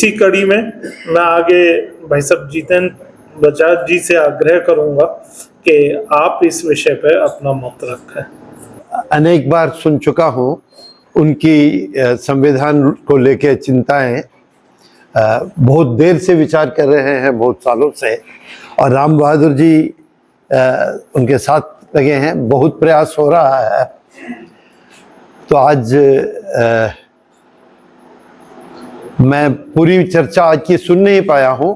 इसी कड़ी में मैं आगे भाई साहब जितेंद्र बजाज जी से आग्रह करूंगा कि आप इस विषय पे अपना मत रखें। अनेक बार सुन चुका हूं उनकी संविधान को लेकर चिंताएं, बहुत देर से विचार कर रहे हैं, बहुत सालों से, और राम बहादुर जी उनके साथ लगे हैं, बहुत प्रयास हो रहा है। तो आज मैं पूरी चर्चा आज की सुन नहीं पाया हूं,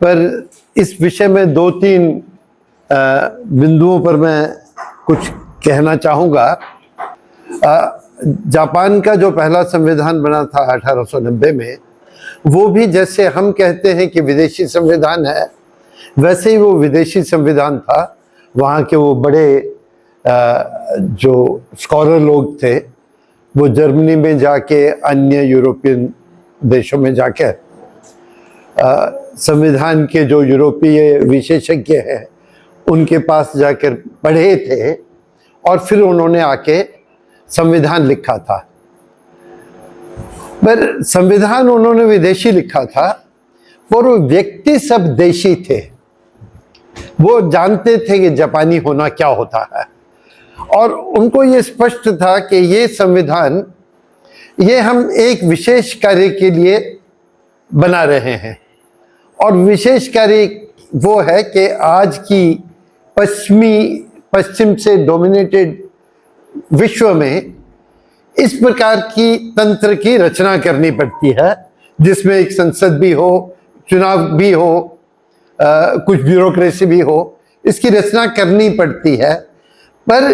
पर इस विषय में 2-3 बिंदुओं पर मैं कुछ कहना चाहूँगा। जापान का जो पहला संविधान बना था 1890 में, वो भी जैसे हम कहते हैं कि विदेशी संविधान है, वैसे ही वो विदेशी संविधान था। वहाँ के वो बड़े जो स्कॉलर लोग थे, वो जर्मनी में जाके, अन्य यूरोपियन देशों में जाकर संविधान के जो यूरोपीय विशेषज्ञ हैं उनके पास जाकर पढ़े थे, और फिर उन्होंने आके संविधान लिखा था। पर संविधान उन्होंने विदेशी लिखा था, पर वो व्यक्ति सब देशी थे। वो जानते थे कि जापानी होना क्या होता है, और उनको ये स्पष्ट था कि ये संविधान, ये हम एक विशेष कार्य के लिए बना रहे हैं, और विशेष कार्य वो है कि आज की पश्चिम से डोमिनेटेड विश्व में इस प्रकार की तंत्र की रचना करनी पड़ती है, जिसमें एक संसद भी हो, चुनाव भी हो, कुछ ब्यूरोक्रेसी भी हो, इसकी रचना करनी पड़ती है। पर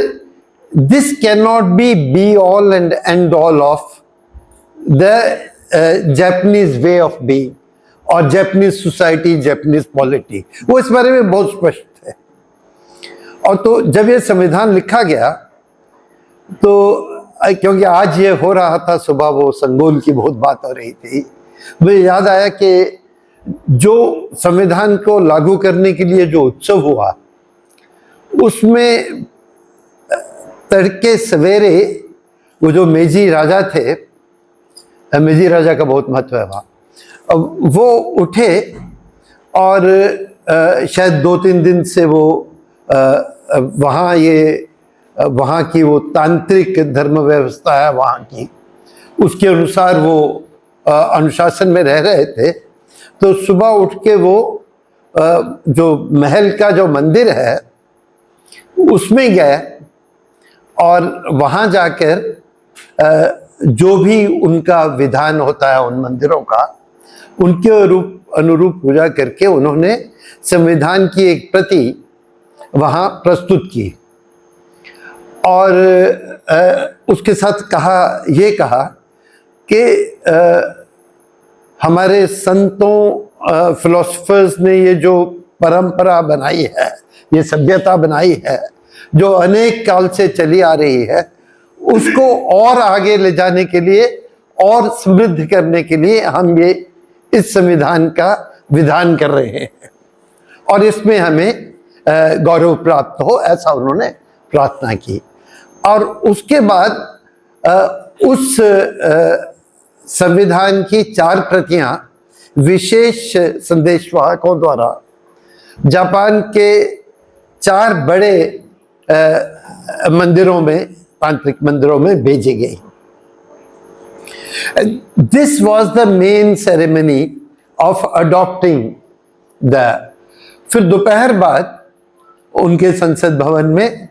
this can not be all and and all of the Japanese way of being और जापानीज सोसाइटी, जापानीज पॉलिटी। वो इस बारे में बहुत स्पष्ट है। और तो जब ये संविधान लिखा गया, तो क्योंकि आज ये हो रहा था, सुबह वो संगोल की बहुत बात हो रही थी, मुझे याद आया कि जो संविधान को लागू करने के लिए जो उत्सव हुआ, उसमें तड़के सवेरे वो जो मेजी राजा थे, मेजी राजा का बहुत महत्व है वहाँ, वो उठे और शायद 2-3 दिन से वो वहाँ की वो तांत्रिक धर्म व्यवस्था है वहाँ की, उसके अनुसार वो अनुशासन में रह रहे थे। तो सुबह उठ के वो जो महल का जो मंदिर है उसमें गए, और वहाँ जाकर जो भी उनका विधान होता है उन मंदिरों का, उनके अनुरूप पूजा करके उन्होंने संविधान की एक प्रति वहाँ प्रस्तुत की, और उसके साथ ये कहा कि हमारे संतों, फिलोसफर्स ने ये जो परंपरा बनाई है, ये सभ्यता बनाई है, जो अनेक काल से चली आ रही है, उसको और आगे ले जाने के लिए और समृद्ध करने के लिए हम ये इस संविधान का विधान कर रहे हैं, और इसमें हमें गौरव प्राप्त हो, ऐसा उन्होंने प्रार्थना की। और उसके बाद उस संविधान की 4 प्रतियां विशेष संदेशवाहकों द्वारा जापान के 4 बड़े मंदिरों में, तांत्रिक मंदिरों में भेजी गई। This was the main ceremony of adopting the। फिर दोपहर बाद उनके संसद भवन में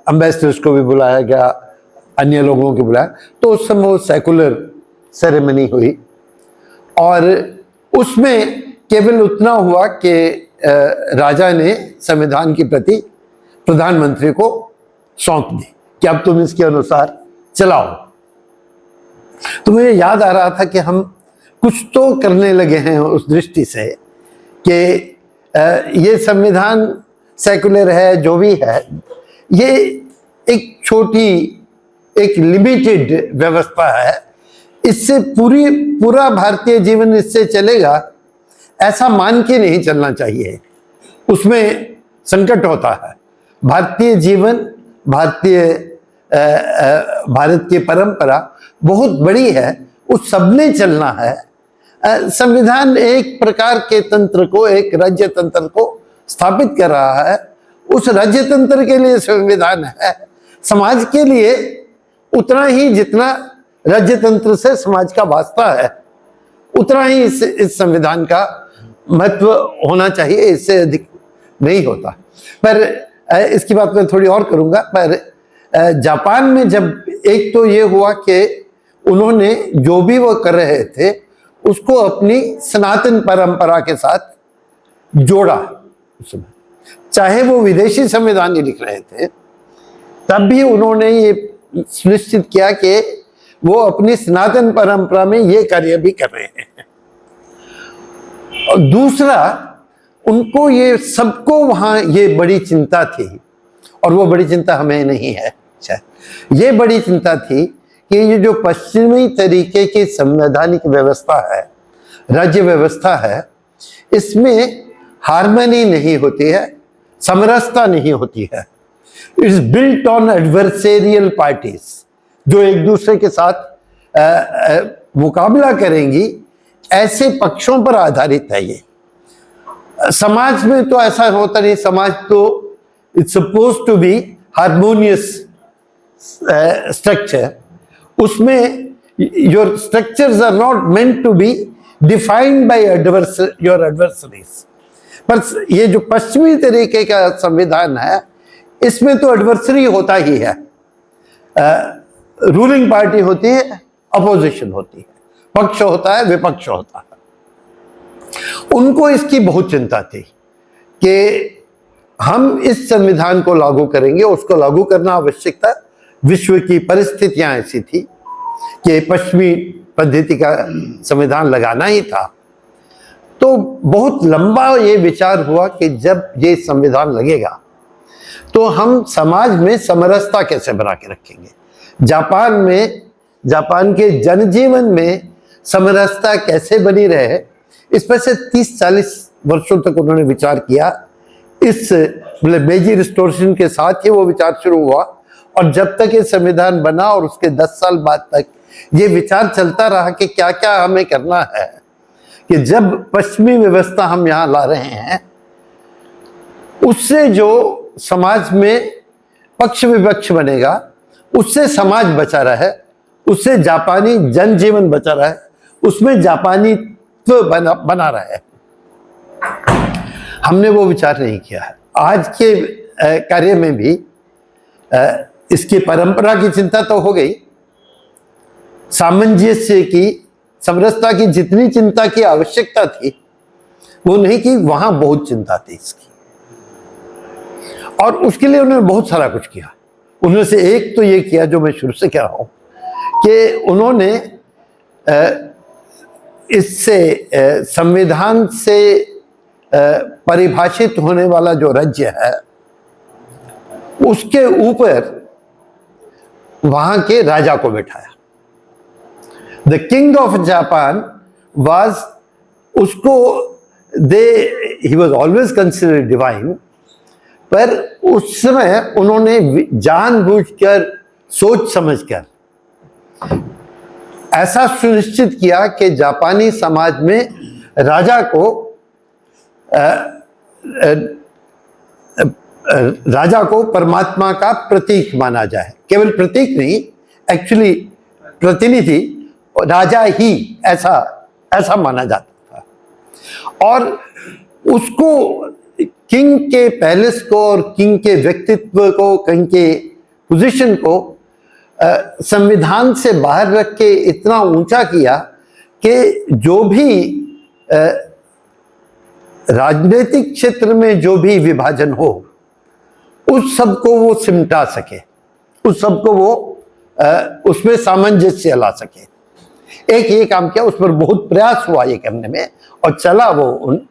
एम्बेसडर्स को भी बुलाया गया, अन्य लोगों को बुलाया, तो उस समय वो सेकुलर सेरेमनी हुई, और उसमें केवल उतना हुआ कि राजा ने संविधान की प्रति प्रधानमंत्री को सौंप दी कि अब तुम इसके अनुसार चलाओ। तो मुझे याद आ रहा था कि हम कुछ तो करने लगे हैं उस दृष्टि से कि ये संविधान सेकुलर है, जो भी है, ये एक छोटी, एक लिमिटेड व्यवस्था है। इससे पूरा भारतीय जीवन इससे चलेगा ऐसा मान के नहीं चलना चाहिए, उसमें संकट होता है। भारतीय जीवन, भारत की परंपरा बहुत बड़ी है, उस सबने चलना है। संविधान एक प्रकार के तंत्र को, एक राज्य तंत्र को स्थापित कर रहा है। उस राज्य तंत्र के लिए संविधान है, समाज के लिए उतना ही जितना राज्य तंत्र से समाज का वास्ता है, उतना ही इस संविधान का महत्व होना चाहिए, इससे अधिक नहीं होता। पर इसकी बात मैं थोड़ी और करूंगा। पर जापान में जब एक तो ये हुआ कि उन्होंने जो भी वो कर रहे थे उसको अपनी सनातन परंपरा के साथ जोड़ा। उसमें चाहे वो विदेशी संविधान ही लिख रहे थे, तब भी उन्होंने ये सुनिश्चित किया कि वो अपनी सनातन परंपरा में ये कार्य भी कर रहे हैं। और दूसरा, उनको ये सबको वहां ये बड़ी चिंता थी, और वो बड़ी चिंता हमें नहीं है, ये बड़ी चिंता थी कि ये जो पश्चिमी तरीके की संवैधानिक व्यवस्था है, राज्य व्यवस्था है, इसमें हार्मनी नहीं होती है, समरसता नहीं होती है। It's built on adversarial parties, जो एक दूसरे के साथ मुकाबला करेंगी, ऐसे पक्षों पर आधारित है ये। समाज में तो ऐसा होता नहीं, समाज तो it's suppose to be harmonious structure. उसमें your structures are not meant to be defined by your adversaries. पर ये जो पश्चिमी तरीके का संविधान है, इसमें तो एडवर्सरी होता ही है, रूलिंग पार्टी होती है, अपोजिशन होती है, पक्ष होता है, विपक्ष होता है। उनको इसकी बहुत चिंता थी कि हम इस संविधान को लागू करेंगे, उसको लागू करना आवश्यक था। विश्व की परिस्थितियां ऐसी थी कि पश्चिमी पद्धति का संविधान लगाना ही था। तो बहुत लंबा ये विचार हुआ कि जब ये संविधान लगेगा तो हम समाज में समरसता कैसे बना के रखेंगे। जापान के जनजीवन में समरसता कैसे बनी रहे, इस पर से 30-40 वर्षों तक उन्होंने विचार किया। इस मेजी रिस्टोरेशन के साथ ही वो विचार शुरू हुआ, और जब तक ये संविधान बना और उसके 10 साल बाद तक ये विचार चलता रहा कि क्या क्या हमें करना है, कि जब पश्चिमी व्यवस्था हम यहाँ ला रहे हैं, उससे जो समाज में पक्ष विपक्ष बनेगा, उससे समाज बचा रहे, उससे जापानी जनजीवन बचा रहे, उसमें जापानीत्व बना रहे। हमने वो विचार नहीं किया है। आज के कार्य में भी इसकी परंपरा की चिंता तो हो गई, सामंजस्य की, समरसता की जितनी चिंता की आवश्यकता थी वो नहीं की, वहां बहुत चिंता थी इसकी, और उसके लिए उन्होंने बहुत सारा कुछ किया। उनमें से एक तो ये किया जो मैं शुरू से कह रहा हूं कि उन्होंने इससे संविधान से परिभाषित होने वाला जो राज्य है उसके ऊपर वहां के राजा को बैठाया। The king of Japan was, उसको he was always considered divine, पर उस समय उन्होंने जानबूझकर, सोच समझकर ऐसा सुनिश्चित किया कि जापानी समाज में राजा को परमात्मा का प्रतीक माना जाए। केवल प्रतीक नहीं, एक्चुअली प्रतिनिधि, राजा ही ऐसा माना जाता था। और उसको, किंग के पैलेस को और किंग के व्यक्तित्व को, किंग के पोजीशन को संविधान से बाहर रख के इतना ऊंचा किया कि जो भी राजनीतिक क्षेत्र में जो भी विभाजन हो, उस सब को वो सिमटा सके, उस सब को वो उसमें सामंजस्य ला सके। एक ये काम किया, उस पर बहुत प्रयास हुआ ये करने में, और चला वो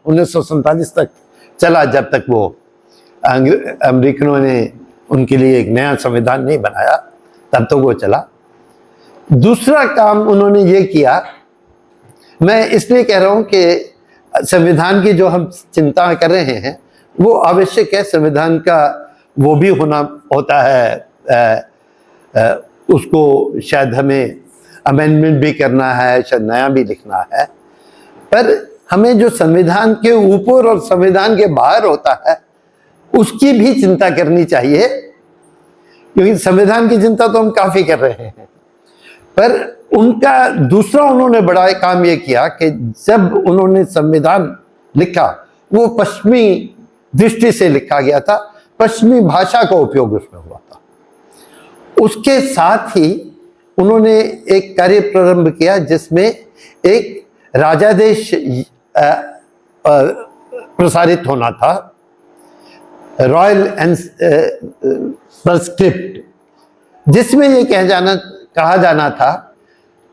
1947 तक चला, जब तक वो अमेरिकनों ने उनके लिए एक नया संविधान नहीं बनाया, तब तक वो चला। दूसरा काम उन्होंने ये किया, मैं इसलिए कह रहा हूं कि संविधान की जो हम चिंता कर रहे हैं वो आवश्यक है। संविधान का वो भी होता है, उसको शायद हमें अमेंडमेंट भी करना है, शायद नया भी लिखना है, पर हमें जो संविधान के ऊपर और संविधान के बाहर होता है उसकी भी चिंता करनी चाहिए, क्योंकि संविधान की चिंता तो हम काफी कर रहे हैं। पर उनका दूसरा उन्होंने बड़ा काम यह किया कि जब उन्होंने संविधान लिखा वो पश्चिमी दृष्टि से लिखा गया था, पश्चिमी भाषा का उपयोग उसमें हुआ था। उसके साथ ही उन्होंने एक कार्य प्रारंभ किया जिसमें एक राजादेश प्रसारित होना था, रॉयल सब्स्क्रिप्ट, जिसमें ये कहा जाना था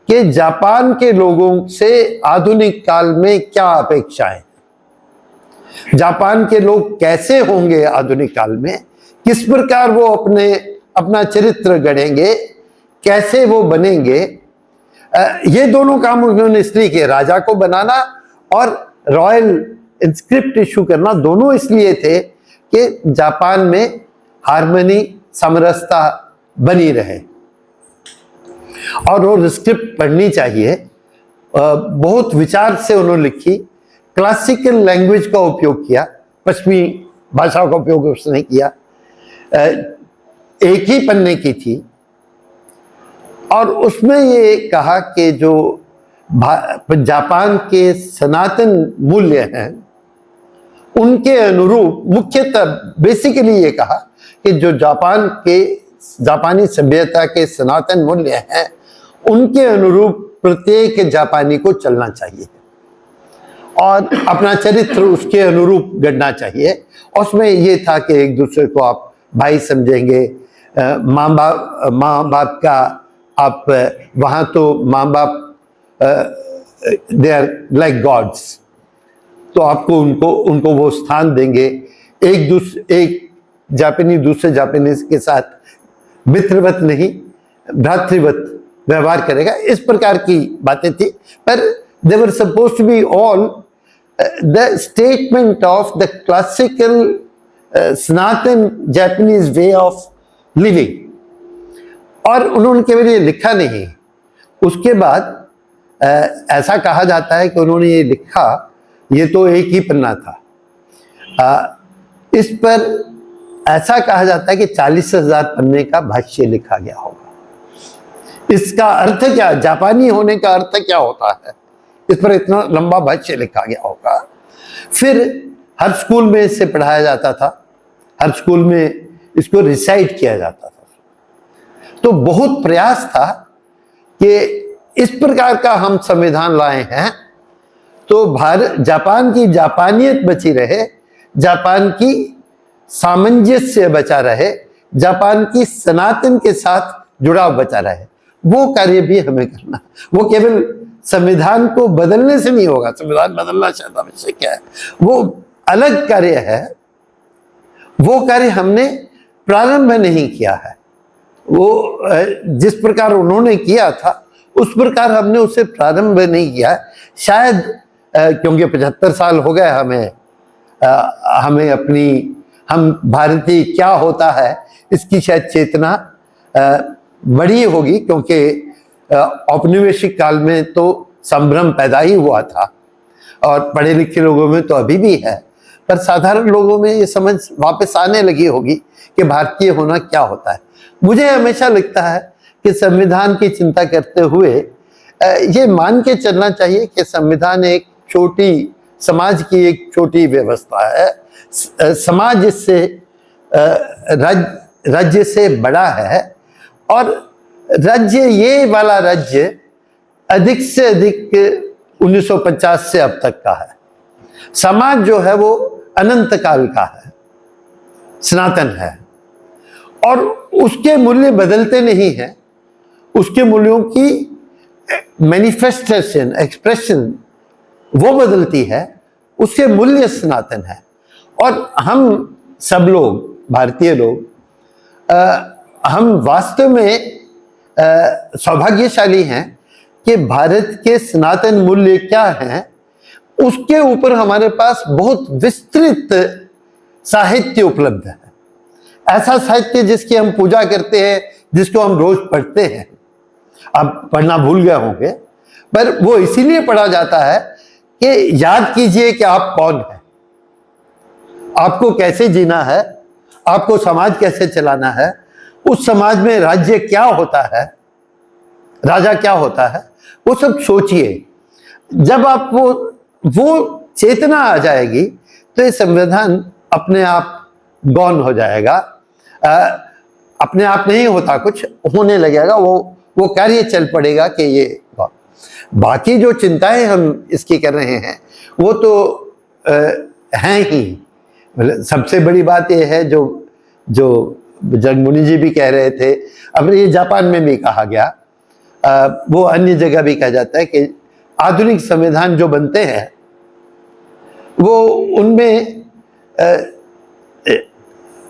कि जापान के लोगों से आधुनिक काल में क्या अपेक्षाएं, जापान के लोग कैसे होंगे आधुनिक काल में, किस प्रकार वो अपना चरित्र गढ़ेंगे, कैसे वो बनेंगे। ये दोनों काम उन्होंने इसलिए किए, राजा को बनाना और रॉयल इंस्क्रिप्ट इशू करना, दोनों इसलिए थे कि जापान में हार्मनी, समरसता बनी रहे। और वो स्क्रिप्ट पढ़नी चाहिए। बहुत विचार से उन्होंने लिखी, क्लासिकल लैंग्वेज का उपयोग किया, पश्चिमी भाषा का उपयोग उसने किया, एक ही पन्ने की थी। और उसमें ये कहा कि जो जापान के सनातन मूल्य हैं उनके अनुरूप, मुख्यतः बेसिकली ये कहा कि जो जापानी सभ्यता के सनातन मूल्य हैं उनके अनुरूप प्रत्येक जापानी को चलना चाहिए और अपना चरित्र उसके अनुरूप गढ़ना चाहिए। उसमें ये था कि एक दूसरे को आप भाई समझेंगे, माँ बाप का आप वहाँ तो माँ बाप दे आर लाइक गॉड्स, तो आपको उनको वो स्थान देंगे। एक जापानी दूसरे जापानीज के साथ मित्रवत नहीं भ्रातृवत व्यवहार करेगा, इस प्रकार की बातें थी। पर they were suppose to be all the statement of the classical Sanatan Japanese way of living. और उन्होंने केवल ये लिखा नहीं, उसके बाद ऐसा कहा जाता है कि उन्होंने ये लिखा, ये तो एक ही पन्ना था, इस पर ऐसा कहा जाता है कि 40,000 पन्ने का भाष्य लिखा गया होगा। इसका अर्थ क्या, जापानी होने का अर्थ क्या होता है, इस पर इतना लंबा भाष्य लिखा गया होगा। फिर हर स्कूल में इसे पढ़ाया जाता था, हर स्कूल में इसको रिसाइट किया जाता था। तो बहुत प्रयास था कि इस प्रकार का हम संविधान लाए हैं तो जापान की जापानियत बची रहे, जापान की सामंजस्य बचा रहे, जापान की सनातन के साथ जुड़ाव बचा रहे। वो कार्य भी हमें करना, वो केवल संविधान को बदलने से नहीं होगा, संविधान बदलना शायद आवश्यक है, वो अलग कार्य है। वो कार्य हमने प्रारंभ नहीं किया है, वो जिस प्रकार उन्होंने किया था उस प्रकार हमने उसे प्रारंभ नहीं किया। शायद क्योंकि 75 साल हो गए हमें हम भारतीय क्या होता है इसकी शायद चेतना बड़ी होगी, क्योंकि औपनिवेशिक काल में तो संभ्रम पैदा ही हुआ था और पढ़े लिखे लोगों में तो अभी भी है, पर साधारण लोगों में ये समझ वापस आने लगी होगी कि भारतीय होना क्या होता है। मुझे हमेशा लगता है कि संविधान की चिंता करते हुए ये मान के चलना चाहिए कि संविधान एक छोटी समाज की एक छोटी व्यवस्था है। समाज इससे राज्य से बड़ा है और राज्य, ये वाला राज्य अधिक से अधिक 1950 से अब तक का है। समाज जो है वो अनंत काल का है, सनातन है और उसके मूल्य बदलते नहीं हैं। उसके मूल्यों की मैनिफेस्टेशन, एक्सप्रेशन वो बदलती है, उसके मूल्य सनातन है। और हम सब लोग, भारतीय लोग, हम वास्तव में सौभाग्यशाली हैं कि भारत के सनातन मूल्य क्या हैं उसके ऊपर हमारे पास बहुत विस्तृत साहित्य उपलब्ध है। ऐसा साहित्य जिसकी हम पूजा करते हैं, जिसको हम रोज पढ़ते हैं। अब पढ़ना भूल गए होंगे, पर वो इसीलिए पढ़ा जाता है कि याद कीजिए कि आप कौन हैं, आपको कैसे जीना है, आपको समाज कैसे चलाना है, उस समाज में राज्य क्या होता है, राजा क्या होता है, वो सब सोचिए। जब आप वो चेतना आ जाएगी तो ये संविधान अपने आप गौन हो जाएगा। अपने आप नहीं होता, कुछ होने लगेगा, वो कार्य चल पड़ेगा कि ये गौन। बाकी जो चिंताएं हम इसकी कर रहे हैं वो तो हैं ही। सबसे बड़ी बात यह है जो जगमुनि जी भी कह रहे थे, अब ये जापान में भी कहा गया, वो अन्य जगह भी कहा जाता है कि आधुनिक संविधान जो बनते हैं वो उनमें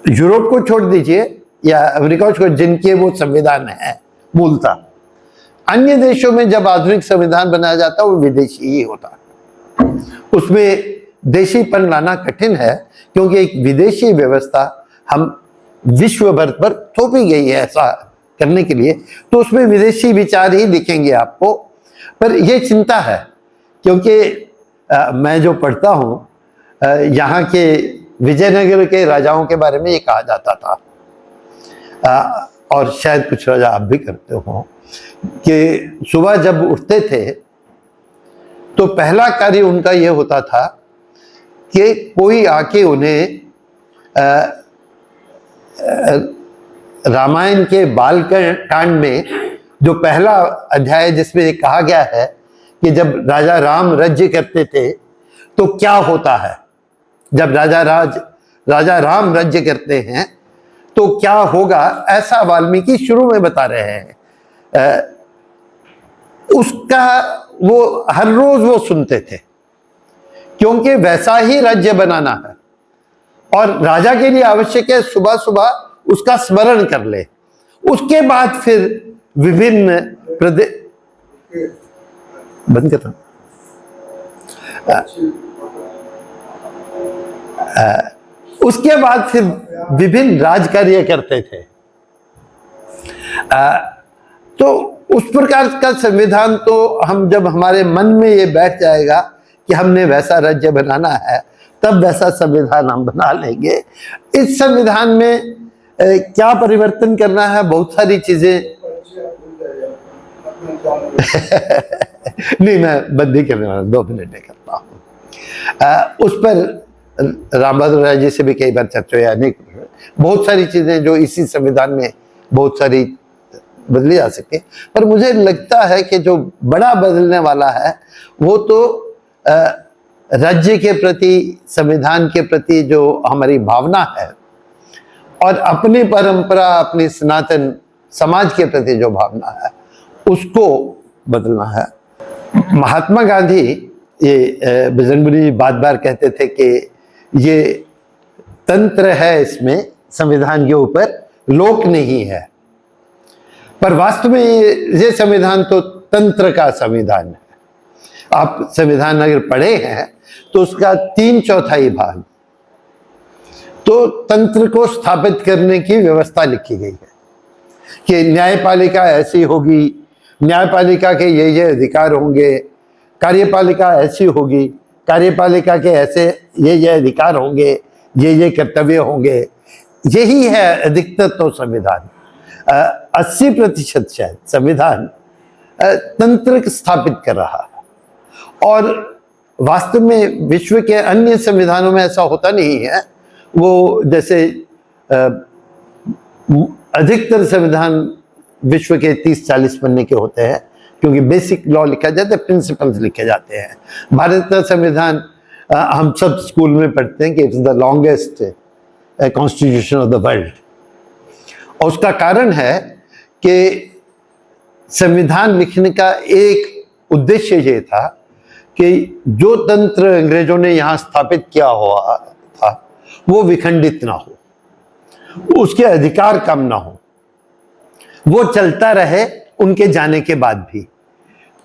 यूरोप को छोड़ दीजिए या अमेरिका को, जिनके वो संविधान है मूलतः, अन्य देशों में जब आधुनिक संविधान बनाया जाता है वो विदेशी ही होता है। उसमें देशीपन लाना कठिन है, क्योंकि एक विदेशी व्यवस्था हम विश्व भर पर थोपी गई है ऐसा करने के लिए, तो उसमें विदेशी विचार ही दिखेंगे आपको। पर यह चिंता है, क्योंकि मैं जो पढ़ता हूँ, यहाँ के विजयनगर के राजाओं के बारे में ये कहा जाता था, और शायद कुछ राजा आप भी करते हो, कि सुबह जब उठते थे तो पहला कार्य उनका ये होता था कि कोई आके उन्हें रामायण के बाल कांड में जो पहला अध्याय जिसमें कहा गया है कि जब राजा राम राज्य करते थे तो क्या होता है, जब राजा राम राज्य करते हैं तो क्या होगा, ऐसा वाल्मीकि शुरू में बता रहे हैं। उसका वो हर रोज वो सुनते थे, क्योंकि वैसा ही राज्य बनाना है और राजा के लिए आवश्यक है सुबह सुबह उसका स्मरण कर ले। उसके बाद फिर विभिन्न बंद करता उसके बाद फिर विभिन्न राज कार्य करते थे। तो उस प्रकार का संविधान तो हम जब हमारे मन में ये बैठ जाएगा कि हमने वैसा राज्य बनाना है, तब वैसा संविधान हम बना लेंगे। इस संविधान में क्या परिवर्तन करना है, बहुत सारी चीजें नहीं, मैं बंदी करने वाला 2 मिनट में करता हूँ। उस पर रामभद्र राय जी से भी कई बार चर्चा हुई, अनेक बहुत सारी चीजें जो इसी संविधान में बहुत सारी बदली जा सके। पर मुझे लगता है कि जो बड़ा बदलने वाला है वो तो राज्य के प्रति, संविधान के प्रति जो हमारी भावना है और अपनी परंपरा, अपनी सनातन समाज के प्रति जो भावना है उसको बदलना है। महात्मा गांधी, ये बजरंगबली जी बार बार कहते थे कि ये तंत्र है, इसमें संविधान के ऊपर लोक नहीं है, पर वास्तव में ये संविधान तो तंत्र का संविधान है। आप संविधान अगर पढ़े हैं तो उसका 3/4 भाग तो तंत्र को स्थापित करने की व्यवस्था लिखी गई है कि न्यायपालिका ऐसी होगी, न्यायपालिका के ये अधिकार होंगे, कार्यपालिका ऐसी होगी, कार्यपालिका के ऐसे ये अधिकार होंगे, ये कर्तव्य होंगे। यही है अधिकतर तो संविधान। 80% शायद संविधान तंत्र स्थापित कर रहा है, और वास्तव में विश्व के अन्य संविधानों में ऐसा होता नहीं है। वो जैसे अधिकतर संविधान विश्व के 30-40 पन्ने के होते हैं, क्योंकि बेसिक लॉ लिखा जाता है, प्रिंसिपल्स लिखे जाते हैं। भारत का संविधान हम सब स्कूल में पढ़ते हैं कि it's the longest constitution of the world. और उसका कारण है कि संविधान लिखने का एक उद्देश्य ये था कि जो तंत्र अंग्रेजों ने यहाँ स्थापित किया हुआ था वो विखंडित ना हो, उसके अधिकार कम ना हो, वो चलता रहे उनके जाने के बाद भी।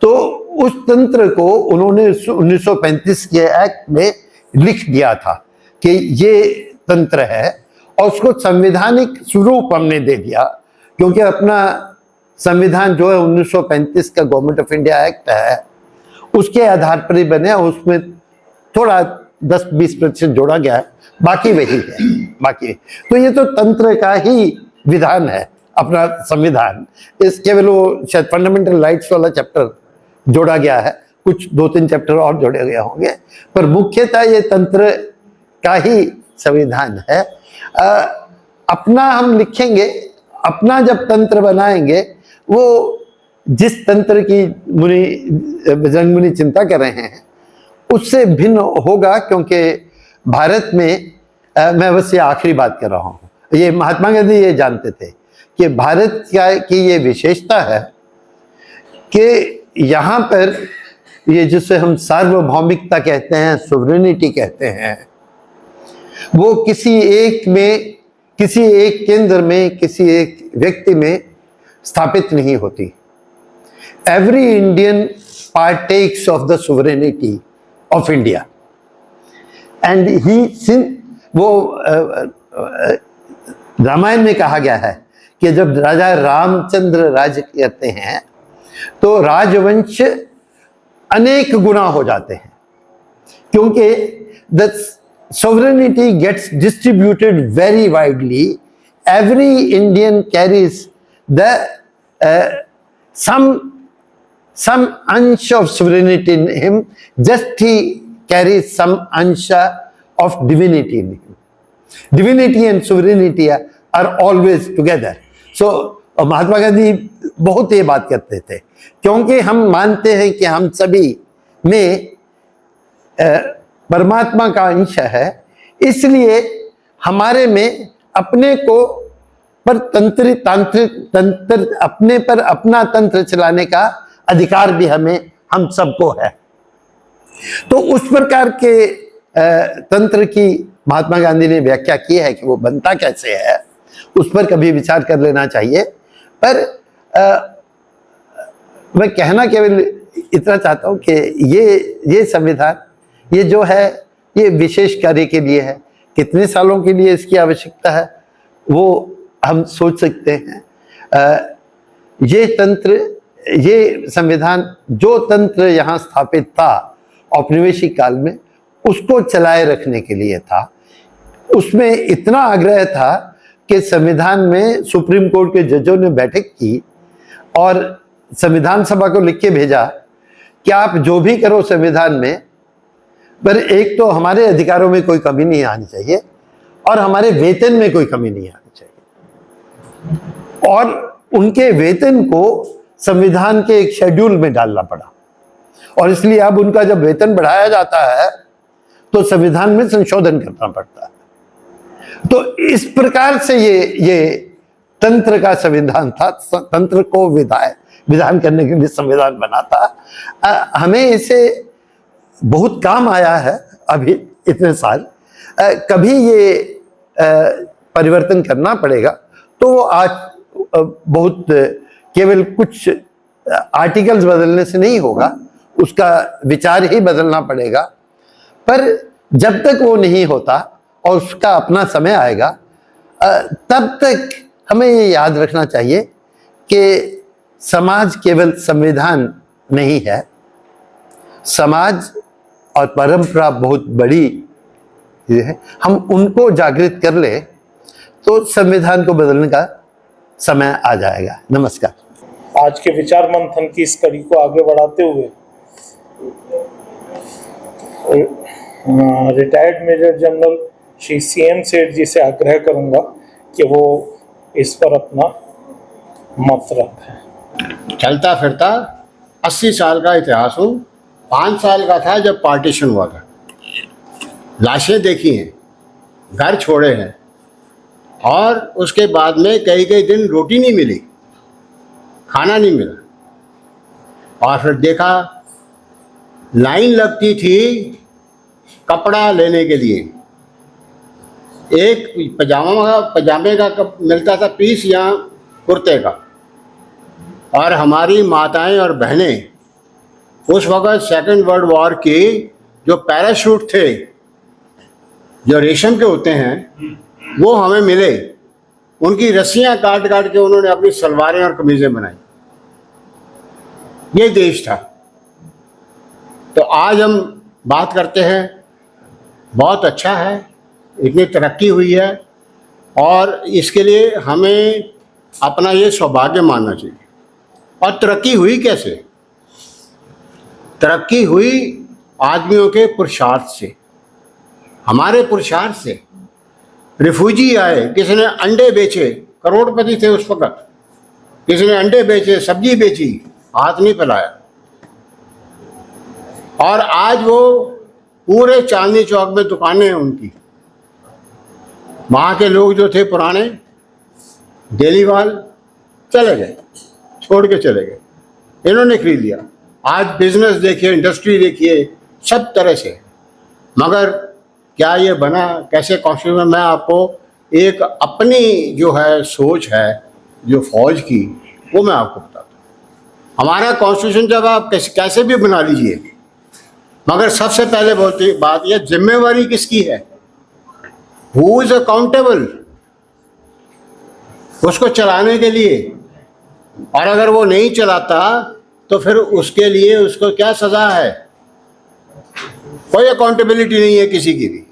तो उस तंत्र को उन्होंने 1935 के एक्ट में लिख दिया था कि ये तंत्र है, और उसको संवैधानिक स्वरूप हमने दे दिया, क्योंकि अपना संविधान जो है 1935 का गवर्नमेंट ऑफ इंडिया एक्ट है, उसके आधार पर ही बने, उसमें थोड़ा 10-20% जोड़ा गया है, बाकी वही है बाकी। तो ये तो तंत्र का ही विधान है अपना संविधान। इस केवल वो शायद फंडामेंटल राइट्स वाला चैप्टर जोड़ा गया है, कुछ 2-3 चैप्टर और जोड़े गए होंगे, पर मुख्यतः ये तंत्र का ही संविधान है। अपना हम लिखेंगे, अपना जब तंत्र बनाएंगे, वो जिस तंत्र की बजरंग मुनि चिंता कर रहे हैं उससे भिन्न होगा, क्योंकि भारत में मैं बस ये आखिरी बात कर रहा हूँ, ये महात्मा गांधी ये जानते थे कि भारत की ये विशेषता है कि यहाँ पर ये जिसे हम सार्वभौमिकता कहते हैं, सोवरेनिटी कहते हैं, वो किसी एक में, किसी एक केंद्र में, किसी एक व्यक्ति में स्थापित नहीं होती। Every Indian Partex of the sovereignty of India and he, वो रामायण में कहा गया है कि जब राजा रामचंद्र राज्य करते हैं तो राजवंश अनेक गुना हो जाते हैं, क्योंकि the sovereignty gets distributed very widely. Every Indian carries the some अंश of sovereignty in him, just he carries some अंश of divinity in him. Divinity and sovereignty are always together. So Mahatma Gandhi बहुत ये बात करते थे, क्योंकि हम मानते हैं कि हम सभी में परमात्मा का अंश है, इसलिए हमारे में अपने को पर तंत्र अपने पर अपना तंत्र चलाने का अधिकार भी हम सबको है। तो उस प्रकार के तंत्र की महात्मा गांधी ने व्याख्या की है कि वो बनता कैसे है, उस पर कभी विचार कर लेना चाहिए। पर मैं कहना केवल इतना चाहता हूँ कि ये संविधान, ये जो है, ये विशेष कार्य के लिए है। कितने सालों के लिए इसकी आवश्यकता है वो हम सोच सकते हैं। ये तंत्र, ये संविधान, जो तंत्र यहाँ स्थापित था औपनिवेशिक काल में, उसको चलाए रखने के लिए था। उसमें इतना आग्रह था कि संविधान में सुप्रीम कोर्ट के जजों ने बैठक की और संविधान सभा को लिख के भेजा कि आप जो भी करो संविधान में, पर एक तो हमारे अधिकारों में कोई कमी नहीं आनी चाहिए और हमारे वेतन में कोई कमी नहीं आनी चाहिए। और उनके वेतन को संविधान के एक शेड्यूल में डालना पड़ा, और इसलिए अब उनका जब वेतन बढ़ाया जाता है तो संविधान में संशोधन करना पड़ता है। तो इस प्रकार से ये तंत्र का संविधान था, तंत्र को विधान करने के लिए संविधान बना था। हमें इसे बहुत काम आया है अभी इतने साल। कभी ये परिवर्तन करना पड़ेगा, तो वो आज बहुत केवल कुछ आर्टिकल्स बदलने से नहीं होगा, उसका विचार ही बदलना पड़ेगा। पर जब तक वो नहीं होता और उसका अपना समय आएगा, तब तक हमें ये याद रखना चाहिए कि समाज केवल संविधान नहीं है, समाज और परंपरा बहुत बड़ी है। हम उनको जागृत कर ले तो संविधान को बदलने का समय आ जाएगा। नमस्कार। आज के विचार मंथन की इस कड़ी को आगे बढ़ाते हुए retired major general Shri CM Seth जी से आग्रह करूंगा कि वो इस पर अपना मत रखें। चलता फिरता 80 साल का इतिहास हूँ। 5 साल का था जब पार्टीशन हुआ था। लाशें देखी हैं, घर छोड़े हैं, और उसके बाद में कई दिन रोटी नहीं मिली, खाना नहीं मिला। और फिर देखा लाइन लगती थी कपड़ा लेने के लिए। एक पजामे का मिलता था पीस या कुर्ते का। और हमारी माताएं और बहनें उस वक़्त सेकेंड वर्ल्ड वॉर की जो पैराशूट थे, जो रेशम के होते हैं, वो हमें मिले। उनकी रस्सियां काट काट के उन्होंने अपनी सलवारें और कमीज़ें बनाई। ये देश था। तो आज हम बात करते हैं, बहुत अच्छा है, इतनी तरक्की हुई है और इसके लिए हमें अपना ये सौभाग्य मानना चाहिए। और तरक्की हुई कैसे? तरक्की हुई आदमियों के पुरुषार्थ से, हमारे पुरुषार्थ से। रिफ्यूजी आए, किसी ने अंडे बेचे, करोड़पति थे उस वक्त, किसी ने अंडे बेचे, सब्जी बेची, हाथ नहीं फैलाया। और आज वो पूरे चांदनी चौक में दुकानें हैं उनकी। वहाँ के लोग जो थे पुराने डेलीवाल चले गए, छोड़ के चले गए, इन्होंने खरीद लिया। आज बिजनेस देखिए, इंडस्ट्री देखिए, सब तरह से। मगर क्या ये बना कैसे कॉन्स्टिट्यूशन? मैं आपको एक अपनी जो है सोच है जो फौज की, वो मैं आपको बताता हूँ। हमारा कॉन्स्टिट्यूशन जब आप कैसे भी बना लीजिए, मगर सबसे पहले बोलती बात यह, जिम्मेवारी किसकी है? हु इज अकाउंटेबल उसको चलाने के लिए। और अगर वो नहीं चलाता तो फिर उसके लिए उसको क्या सजा है? कोई अकाउंटेबिलिटी नहीं है किसी की भी।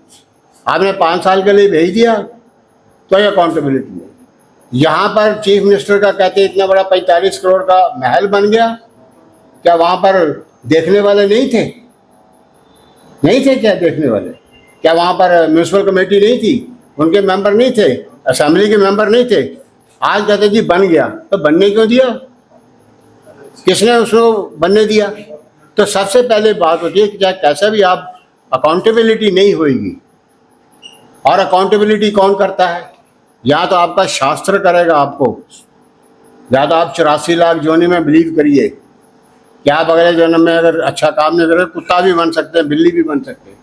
आपने 5 साल के लिए भेज दिया, कोई अकाउंटेबिलिटी नहीं। यहाँ पर चीफ मिनिस्टर का कहते हैं इतना बड़ा 45 करोड़ का महल बन गया, क्या वहाँ पर देखने वाले नहीं थे? नहीं थे क्या देखने वाले? क्या वहाँ पर म्यूनसिपल कमेटी नहीं थी? उनके मेंबर नहीं थे? असेंबली के मेंबर नहीं थे? आज कहते जी बन गया, तो बनने क्यों दिया? किसने उसको बनने दिया? तो सबसे पहले बात होती है कि चाहे कैसा भी आप, अकाउंटेबिलिटी नहीं होगी। और अकाउंटेबिलिटी कौन करता है? या तो आपका शास्त्र करेगा आपको, या तो आप 84 लाख जोनी में बिलीव करिए कि आप अगले जन्म में अगर अच्छा काम नहीं करें, कुत्ता भी बन सकते हैं, बिल्ली भी बन सकते हैं।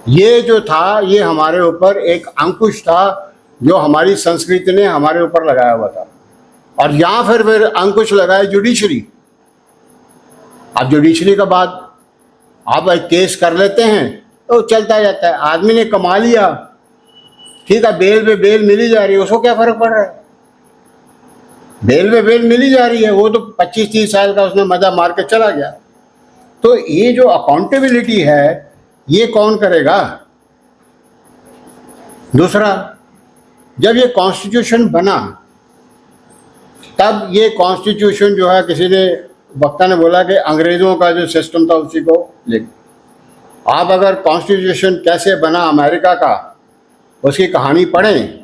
ये जो था, ये हमारे ऊपर एक अंकुश था जो हमारी संस्कृति ने हमारे ऊपर लगाया हुआ था। और यहाँ फिर अंकुश लगाए जुडिशरी। अब जुडिशरी का बाद आप एक केस कर लेते हैं तो चलता जाता है, आदमी ने कमा लिया, ठीक है, बेल पे बेल मिली जा रही है, उसको क्या फर्क पड़ रहा है? बेल पे बेल मिली जा रही है, वो तो 25-30 साल का उसने मजा मार के चला गया। तो ये जो अकाउंटेबिलिटी है, ये कौन करेगा? दूसरा, जब ये कॉन्स्टिट्यूशन बना, तब ये कॉन्स्टिट्यूशन जो है, किसी ने वक्ता ने बोला कि अंग्रेजों का जो सिस्टम था उसी को ले। आप अगर कॉन्स्टिट्यूशन कैसे बना अमेरिका का, उसकी कहानी पढ़ें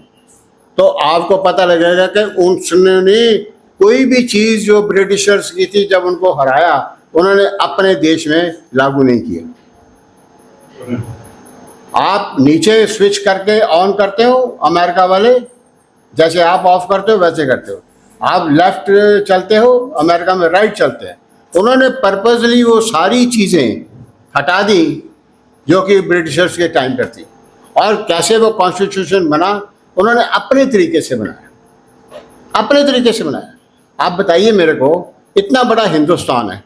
तो आपको पता लगेगा कि उन्होंने कोई भी चीज़ जो ब्रिटिशर्स की थी, जब उनको हराया, उन्होंने अपने देश में लागू नहीं किया। आप नीचे स्विच करके ऑन करते हो, अमेरिका वाले जैसे आप ऑफ करते हो वैसे करते हो। आप लेफ्ट चलते हो, अमेरिका में राइट चलते हैं। उन्होंने पर्पसली वो सारी चीज़ें हटा दी जो कि ब्रिटिशर्स के टाइम पर थी। और कैसे वो कॉन्स्टिट्यूशन बना, उन्होंने अपने तरीके से बनाया, अपने तरीके से बनाया। आप बताइए मेरे को, इतना बड़ा हिंदुस्तान है,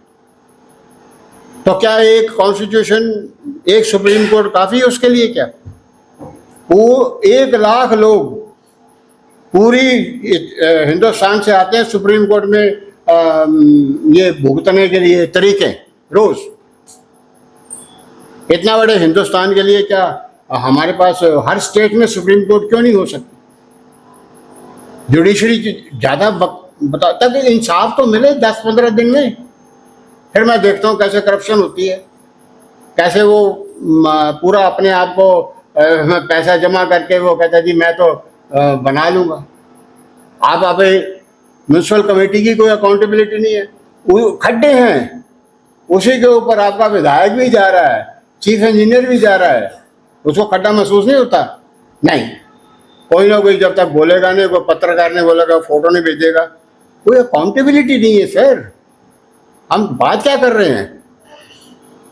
तो क्या एक कॉन्स्टिट्यूशन, एक सुप्रीम कोर्ट काफ़ी है उसके लिए? क्या वो 1 लाख लोग पूरी हिंदुस्तान से आते हैं सुप्रीम कोर्ट में ये भुगतने के लिए तरीके रोज? इतना बड़े हिंदुस्तान के लिए क्या हमारे पास हर स्टेट में सुप्रीम कोर्ट क्यों नहीं हो सकती? जुडिशरी ज़्यादा बताता कि इंसाफ तो मिले 10-15 दिन में। फिर मैं देखता हूँ कैसे करप्शन होती है, कैसे वो पूरा अपने आप को पैसा जमा करके वो कहता है जी मैं तो बना लूँगा। आप म्यूनसिपल कमेटी की कोई अकाउंटेबिलिटी नहीं है, वो खड्डे हैं, उसी के ऊपर आपका विधायक भी जा रहा है, चीफ इंजीनियर भी जा रहा है, उसको खड्डा महसूस नहीं होता? नहीं, कोई ना कोई जब तक बोलेगा नहीं, कोई पत्रकार ने बोलेगा, फोटो नहीं भेजेगा, कोई अकाउंटेबिलिटी नहीं है। सर हम बात क्या कर रहे हैं?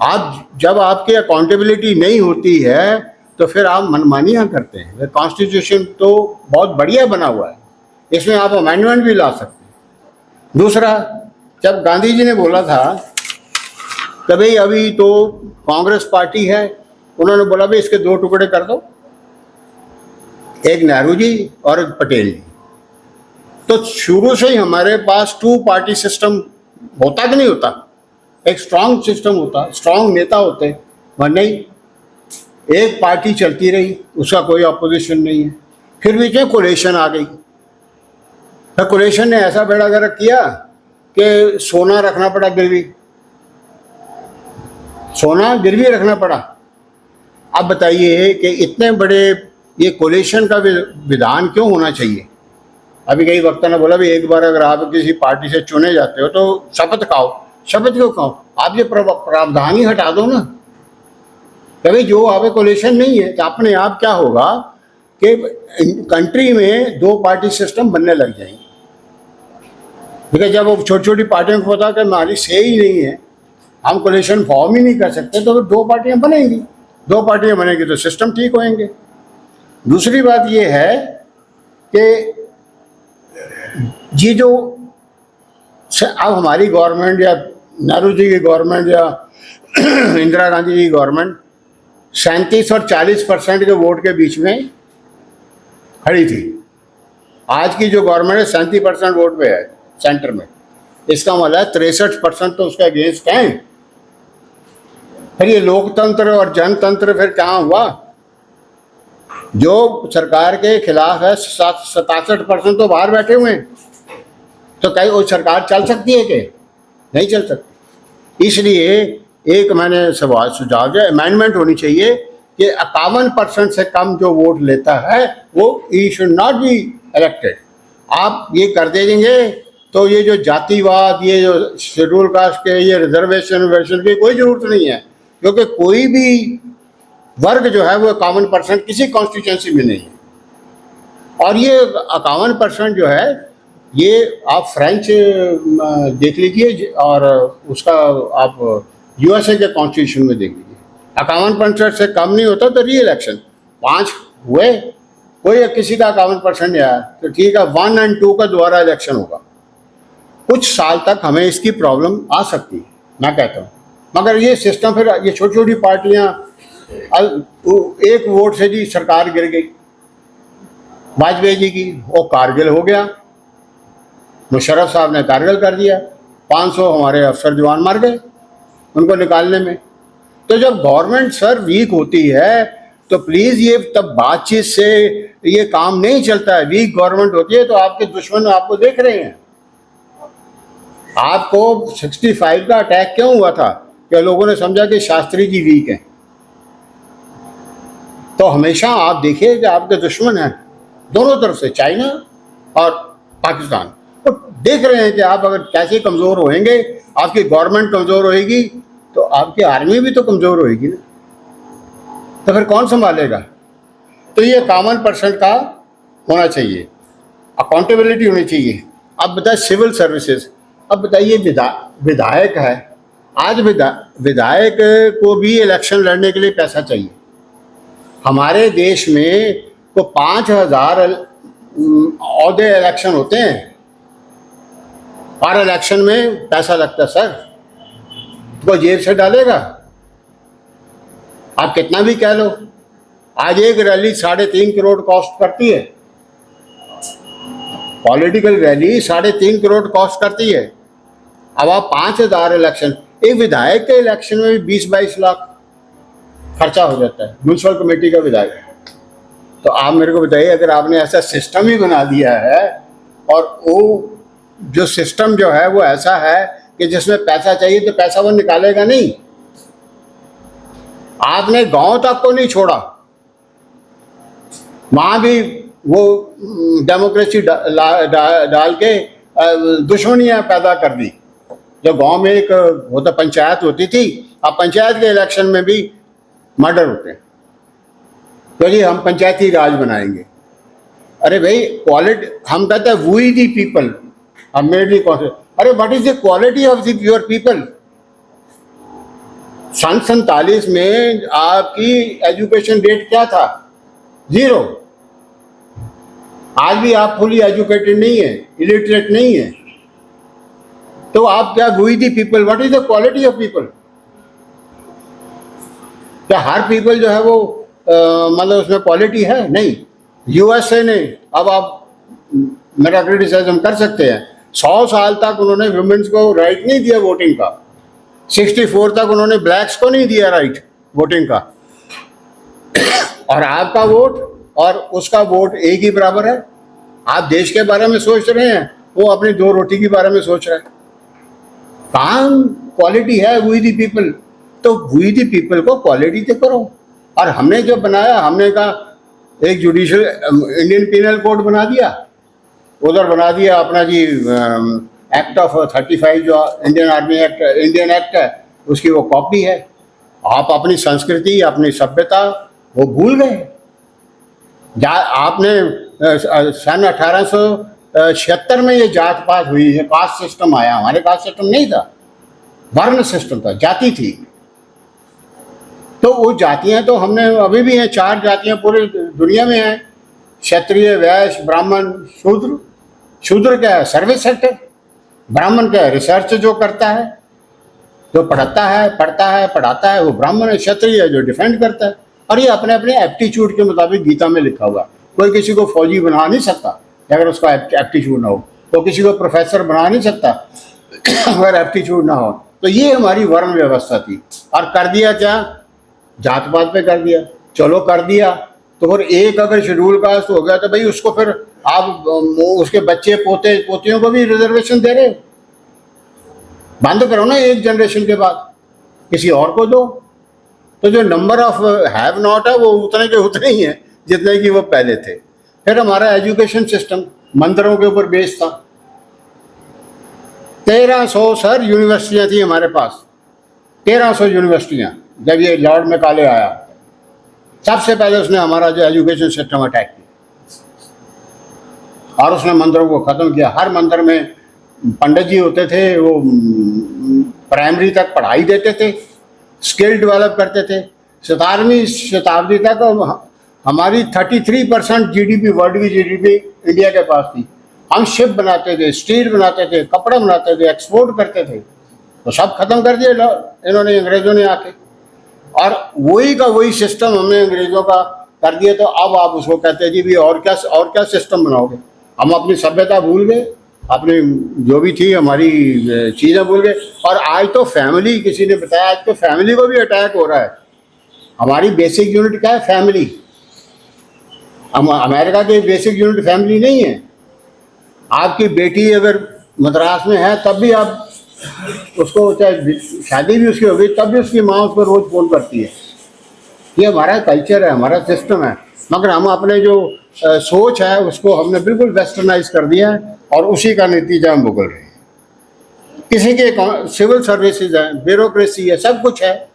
आप जब आपकी अकाउंटेबिलिटी नहीं होती है तो फिर आप मनमानियाँ करते हैं। कॉन्स्टिट्यूशन तो बहुत बढ़िया बना हुआ है, इसमें आप अमेंडमेंट भी ला सकते हैं। दूसरा, जब गांधी जी ने बोला था कि भाई अभी तो कांग्रेस पार्टी है, उन्होंने बोला भाई इसके 2 टुकड़े कर दो, एक नेहरू जी और एक पटेल जी। तो शुरू से ही हमारे पास 2 पार्टी सिस्टम होता कि नहीं होता? एक स्ट्रांग सिस्टम होता, स्ट्रांग नेता होते, मगर नहीं, एक पार्टी चलती रही, उसका कोई अपोजिशन नहीं है। फिर बीच में कोलेशन आ गई, फिर कोलेशन ने ऐसा बेड़ा गर्क किया कि सोना रखना पड़ा गिरवी, सोना गिरवी रखना पड़ा। अब बताइए कि इतने बड़े ये कोलेशन का विधान क्यों होना चाहिए? अभी कई वक्ता ने बोला भी एक बार अगर आप किसी पार्टी से चुने जाते हो तो शपथ खाओ। शपथ क्यों खाओ? आप ये प्रावधान ही हटा दो ना। कभी जो आप कोलेशन नहीं है तो अपने आप क्या होगा कि कंट्री में दो पार्टी सिस्टम बनने लग जाएंगे। बिकॉज जब वो छोटी छोटी पार्टियों को पता कि हमारी से ही नहीं है, हम कोलेशन फॉर्म ही नहीं कर सकते, तो दो पार्टियां बनेंगी। दो पार्टियां बनेंगी तो सिस्टम ठीक होएंगे। दूसरी बात ये है कि ये जो अब हमारी गवर्नमेंट या नेहरू जी की गवर्नमेंट या इंदिरा गांधी जी की गवर्नमेंट 37 और 40% के वोट के बीच में खड़ी थी। आज की जो गवर्नमेंट है 37% वोट पे है सेंटर में, इसका मतलब है 63% तो उसके अगेंस्ट हैं। फिर ये लोकतंत्र और जनतंत्र फिर कहाँ हुआ? जो सरकार के खिलाफ है 67% तो बाहर बैठे हुए हैं, तो कहीं वो सरकार चल सकती है कि नहीं चल सकती? इसलिए एक मैंने सवाल सुझाव दिया, अमेंडमेंट होनी चाहिए कि 51% से कम जो वोट लेता है वो he should not be elected. आप ये कर देंगे तो ये जो जातिवाद, ये जो शेड्यूल कास्ट के, ये रिजर्वेशन की कोई ज़रूरत नहीं है, क्योंकि कोई भी वर्ग जो है वो 51% किसी कॉन्स्टिट्यूंसी में नहीं है। और ये 51% जो है ये आप फ्रेंच देख लीजिए और उसका आप यूएसए के कॉन्स्टिट्यूशन में देख लीजिए, 51% से कम नहीं होता तो री इलेक्शन 5 हुए, कोई किसी का 51% नहीं आया तो ठीक है, 1 और 2 का दोबारा इलेक्शन होगा। कुछ साल तक हमें इसकी प्रॉब्लम आ सकती है, मैं कहता हूँ। मगर ये सिस्टम फिर ये छोटी छोटी पार्टियाँ, एक वोट से जी सरकार गिर गई वाजपेयी जी की, वो कारगिल हो गया, मुशर्रफ साहब ने कारगिल कर दिया, 500 हमारे अफसर जवान मर गए उनको निकालने में। तो जब गवर्नमेंट सर वीक होती है तो प्लीज़ ये तब बातचीत से ये काम नहीं चलता है। वीक गवर्नमेंट होती है तो आपके दुश्मन आपको देख रहे हैं। आपको 65 का अटैक क्यों हुआ था? कि लोगों ने समझा कि शास्त्री जी वीक हैं। तो हमेशा आप देखिए कि आपके दुश्मन हैं दोनों तरफ से, चाइना और पाकिस्तान, तो देख रहे हैं कि आप अगर कैसे कमज़ोर होएंगे, आपकी गवर्नमेंट कमज़ोर होएगी तो आपकी आर्मी भी तो कमज़ोर होएगी ना, तो फिर कौन संभालेगा? तो ये 51% का होना चाहिए, अकाउंटेबिलिटी होनी चाहिए। अब बताइए सिविल सर्विसेज, अब बताइए विधायक है, आज विधायक को भी इलेक्शन लड़ने के लिए पैसा चाहिए। हमारे देश में तो 5000 औहदे इलेक्शन होते हैं, हर इलेक्शन में पैसा लगता है सर, तो जेब से डालेगा? आप कितना भी कह लो, आज एक रैली 3.5 करोड़ कॉस्ट करती है, पॉलिटिकल रैली 3.5 करोड़ कॉस्ट करती है। अब आप 5000 इलेक्शन, एक विधायक के इलेक्शन में भी 20-22 लाख खर्चा हो जाता है, म्यूनसिपल कमेटी का विधायक। तो आप मेरे को बताइए, अगर आपने ऐसा सिस्टम ही बना दिया है और वो जो सिस्टम जो है वो ऐसा है कि जिसमें पैसा चाहिए तो पैसा वो निकालेगा नहीं। आपने गांव तक को नहीं छोड़ा, वहां भी वो डेमोक्रेसी डाल के दुश्मनियां पैदा कर दी। जो गांव में एक होता पंचायत होती थी, अब पंचायत के इलेक्शन में भी मर्डर होते हैं, तो जी हम पंचायती राज बनाएंगे। अरे भाई क्वालिटी, हम कहते हैं वी दी पीपल, अब मेरे लिए अरे what is the quality of the your people? सन 47 में आपकी एजुकेशन रेट क्या था? 0। आज भी आप फुली एजुकेटेड नहीं है, इलिटरेट नहीं है, तो आप क्या we the people? What is the quality of people? क्या हर पीपल जो है वो मतलब उसमें क्वालिटी है? नहीं। यूएसए ने, अब आप मेरा क्रिटिसिज्म कर सकते हैं, 100 साल तक उन्होंने वुमेन्स को राइट नहीं दिया वोटिंग का, 64 तक उन्होंने ब्लैक्स को नहीं दिया राइट वोटिंग का, और आपका वोट और उसका वोट एक ही बराबर है। आप देश के बारे में सोच रहे हैं, वो अपनी 2 रोटी के बारे में सोच रहे हैं। काम क्वालिटी है वी दी पीपल, तो वी दी पीपल को क्वालिटी तो करो। और हमने जो बनाया, हमने कहा एक जुडिशियल इंडियन पीनल कोड बना दिया, उधर बना दिया अपना जी एक्ट ऑफ 35 जो Indian army act, Indian act है, उसकी वो कॉपी है। आप अपनी संस्कृति, अपनी सभ्यता वो भूल गए। आपने सन 1876 में ये जात पात हुई है, कास्ट सिस्टम आया। हमारे कास्ट सिस्टम नहीं था, वर्ण सिस्टम था, जाति थी। तो वो जातियां तो हमने अभी भी हैं, 4 जातियां पूरी दुनिया में हैं, क्षत्रिय, वैश्य, ब्राह्मण, शूद्र। शूद्र क्या है? Service sector. ब्राह्मण क्या है? रिसर्च जो करता है, जो पढ़ता है, पढ़ाता है, वो ब्राह्मण है। क्षत्रिय है जो डिफेंड करता है। और ये अपने अपने एप्टीट्यूड के मुताबिक गीता में लिखा हुआ। कोई किसी को फौजी बना नहीं सकता अगर उसका एप्टीट्यूड ना हो, तो किसी को प्रोफेसर बना नहीं सकता अगर एप्टीट्यूड ना हो। तो ये हमारी वर्ण व्यवस्था थी। और कर दिया क्या? जात पात पे कर दिया। चलो कर दिया, तो फिर एक अगर शेड्यूल कास्ट हो गया तो भाई उसको फिर आप उसके बच्चे पोते पोतियों को भी रिजर्वेशन दे रहे हो। बंद करो ना, एक जनरेशन के बाद किसी और को दो। तो जो नंबर ऑफ हैव नॉट है वो उतने के उतने ही हैं जितने की वो पहले थे। फिर हमारा एजुकेशन सिस्टम मंदिरों के ऊपर बेस्ड था। 1300 सर यूनिवर्सिटियां थी हमारे पास, 1300 यूनिवर्सिटियां। जब ये लॉर्ड मैकाले आया, सबसे पहले उसने हमारा जो एजुकेशन सिस्टम अटैक किया और उसने मंदिरों को ख़त्म किया। हर मंदिर में पंडित जी होते थे, वो प्राइमरी तक पढ़ाई देते थे, स्किल डेवलप करते थे। 17वीं शताब्दी तक हमारी 33% जीडीपी, वर्ल्ड की जीडीपी इंडिया के पास थी। हम शिप बनाते थे, स्टील बनाते थे, कपड़ा बनाते थे, एक्सपोर्ट करते थे। तो सब खत्म कर दिया इन्होंने, अंग्रेजों ने आके। और वही का वही सिस्टम हमने अंग्रेजों का कर दिया। तो अब आप उसको कहते हैं जी भी और क्या सिस्टम बनाओगे। हम अपनी सभ्यता भूल गए, अपनी जो भी थी हमारी चीज़ें भूल गए। और आज तो फैमिली, किसी ने बताया आज तो फैमिली को भी अटैक हो रहा है। हमारी बेसिक यूनिट क्या है? फैमिली। अमेरिका की बेसिक यूनिट फैमिली नहीं है। आपकी बेटी अगर मद्रास में है तब भी आप उसको, चाहे शादी भी उसकी होगी तब भी उसकी माँ उसको रोज़ फ़ोन करती है। ये हमारा कल्चर है, हमारा सिस्टम है। मगर हम अपने जो सोच है उसको हमने बिल्कुल वेस्टर्नाइज कर दिया है और उसी का नतीजा हम भुगत रहे हैं। किसी के सिविल सर्विसेज है, ब्यूरोक्रेसी है, सब कुछ है,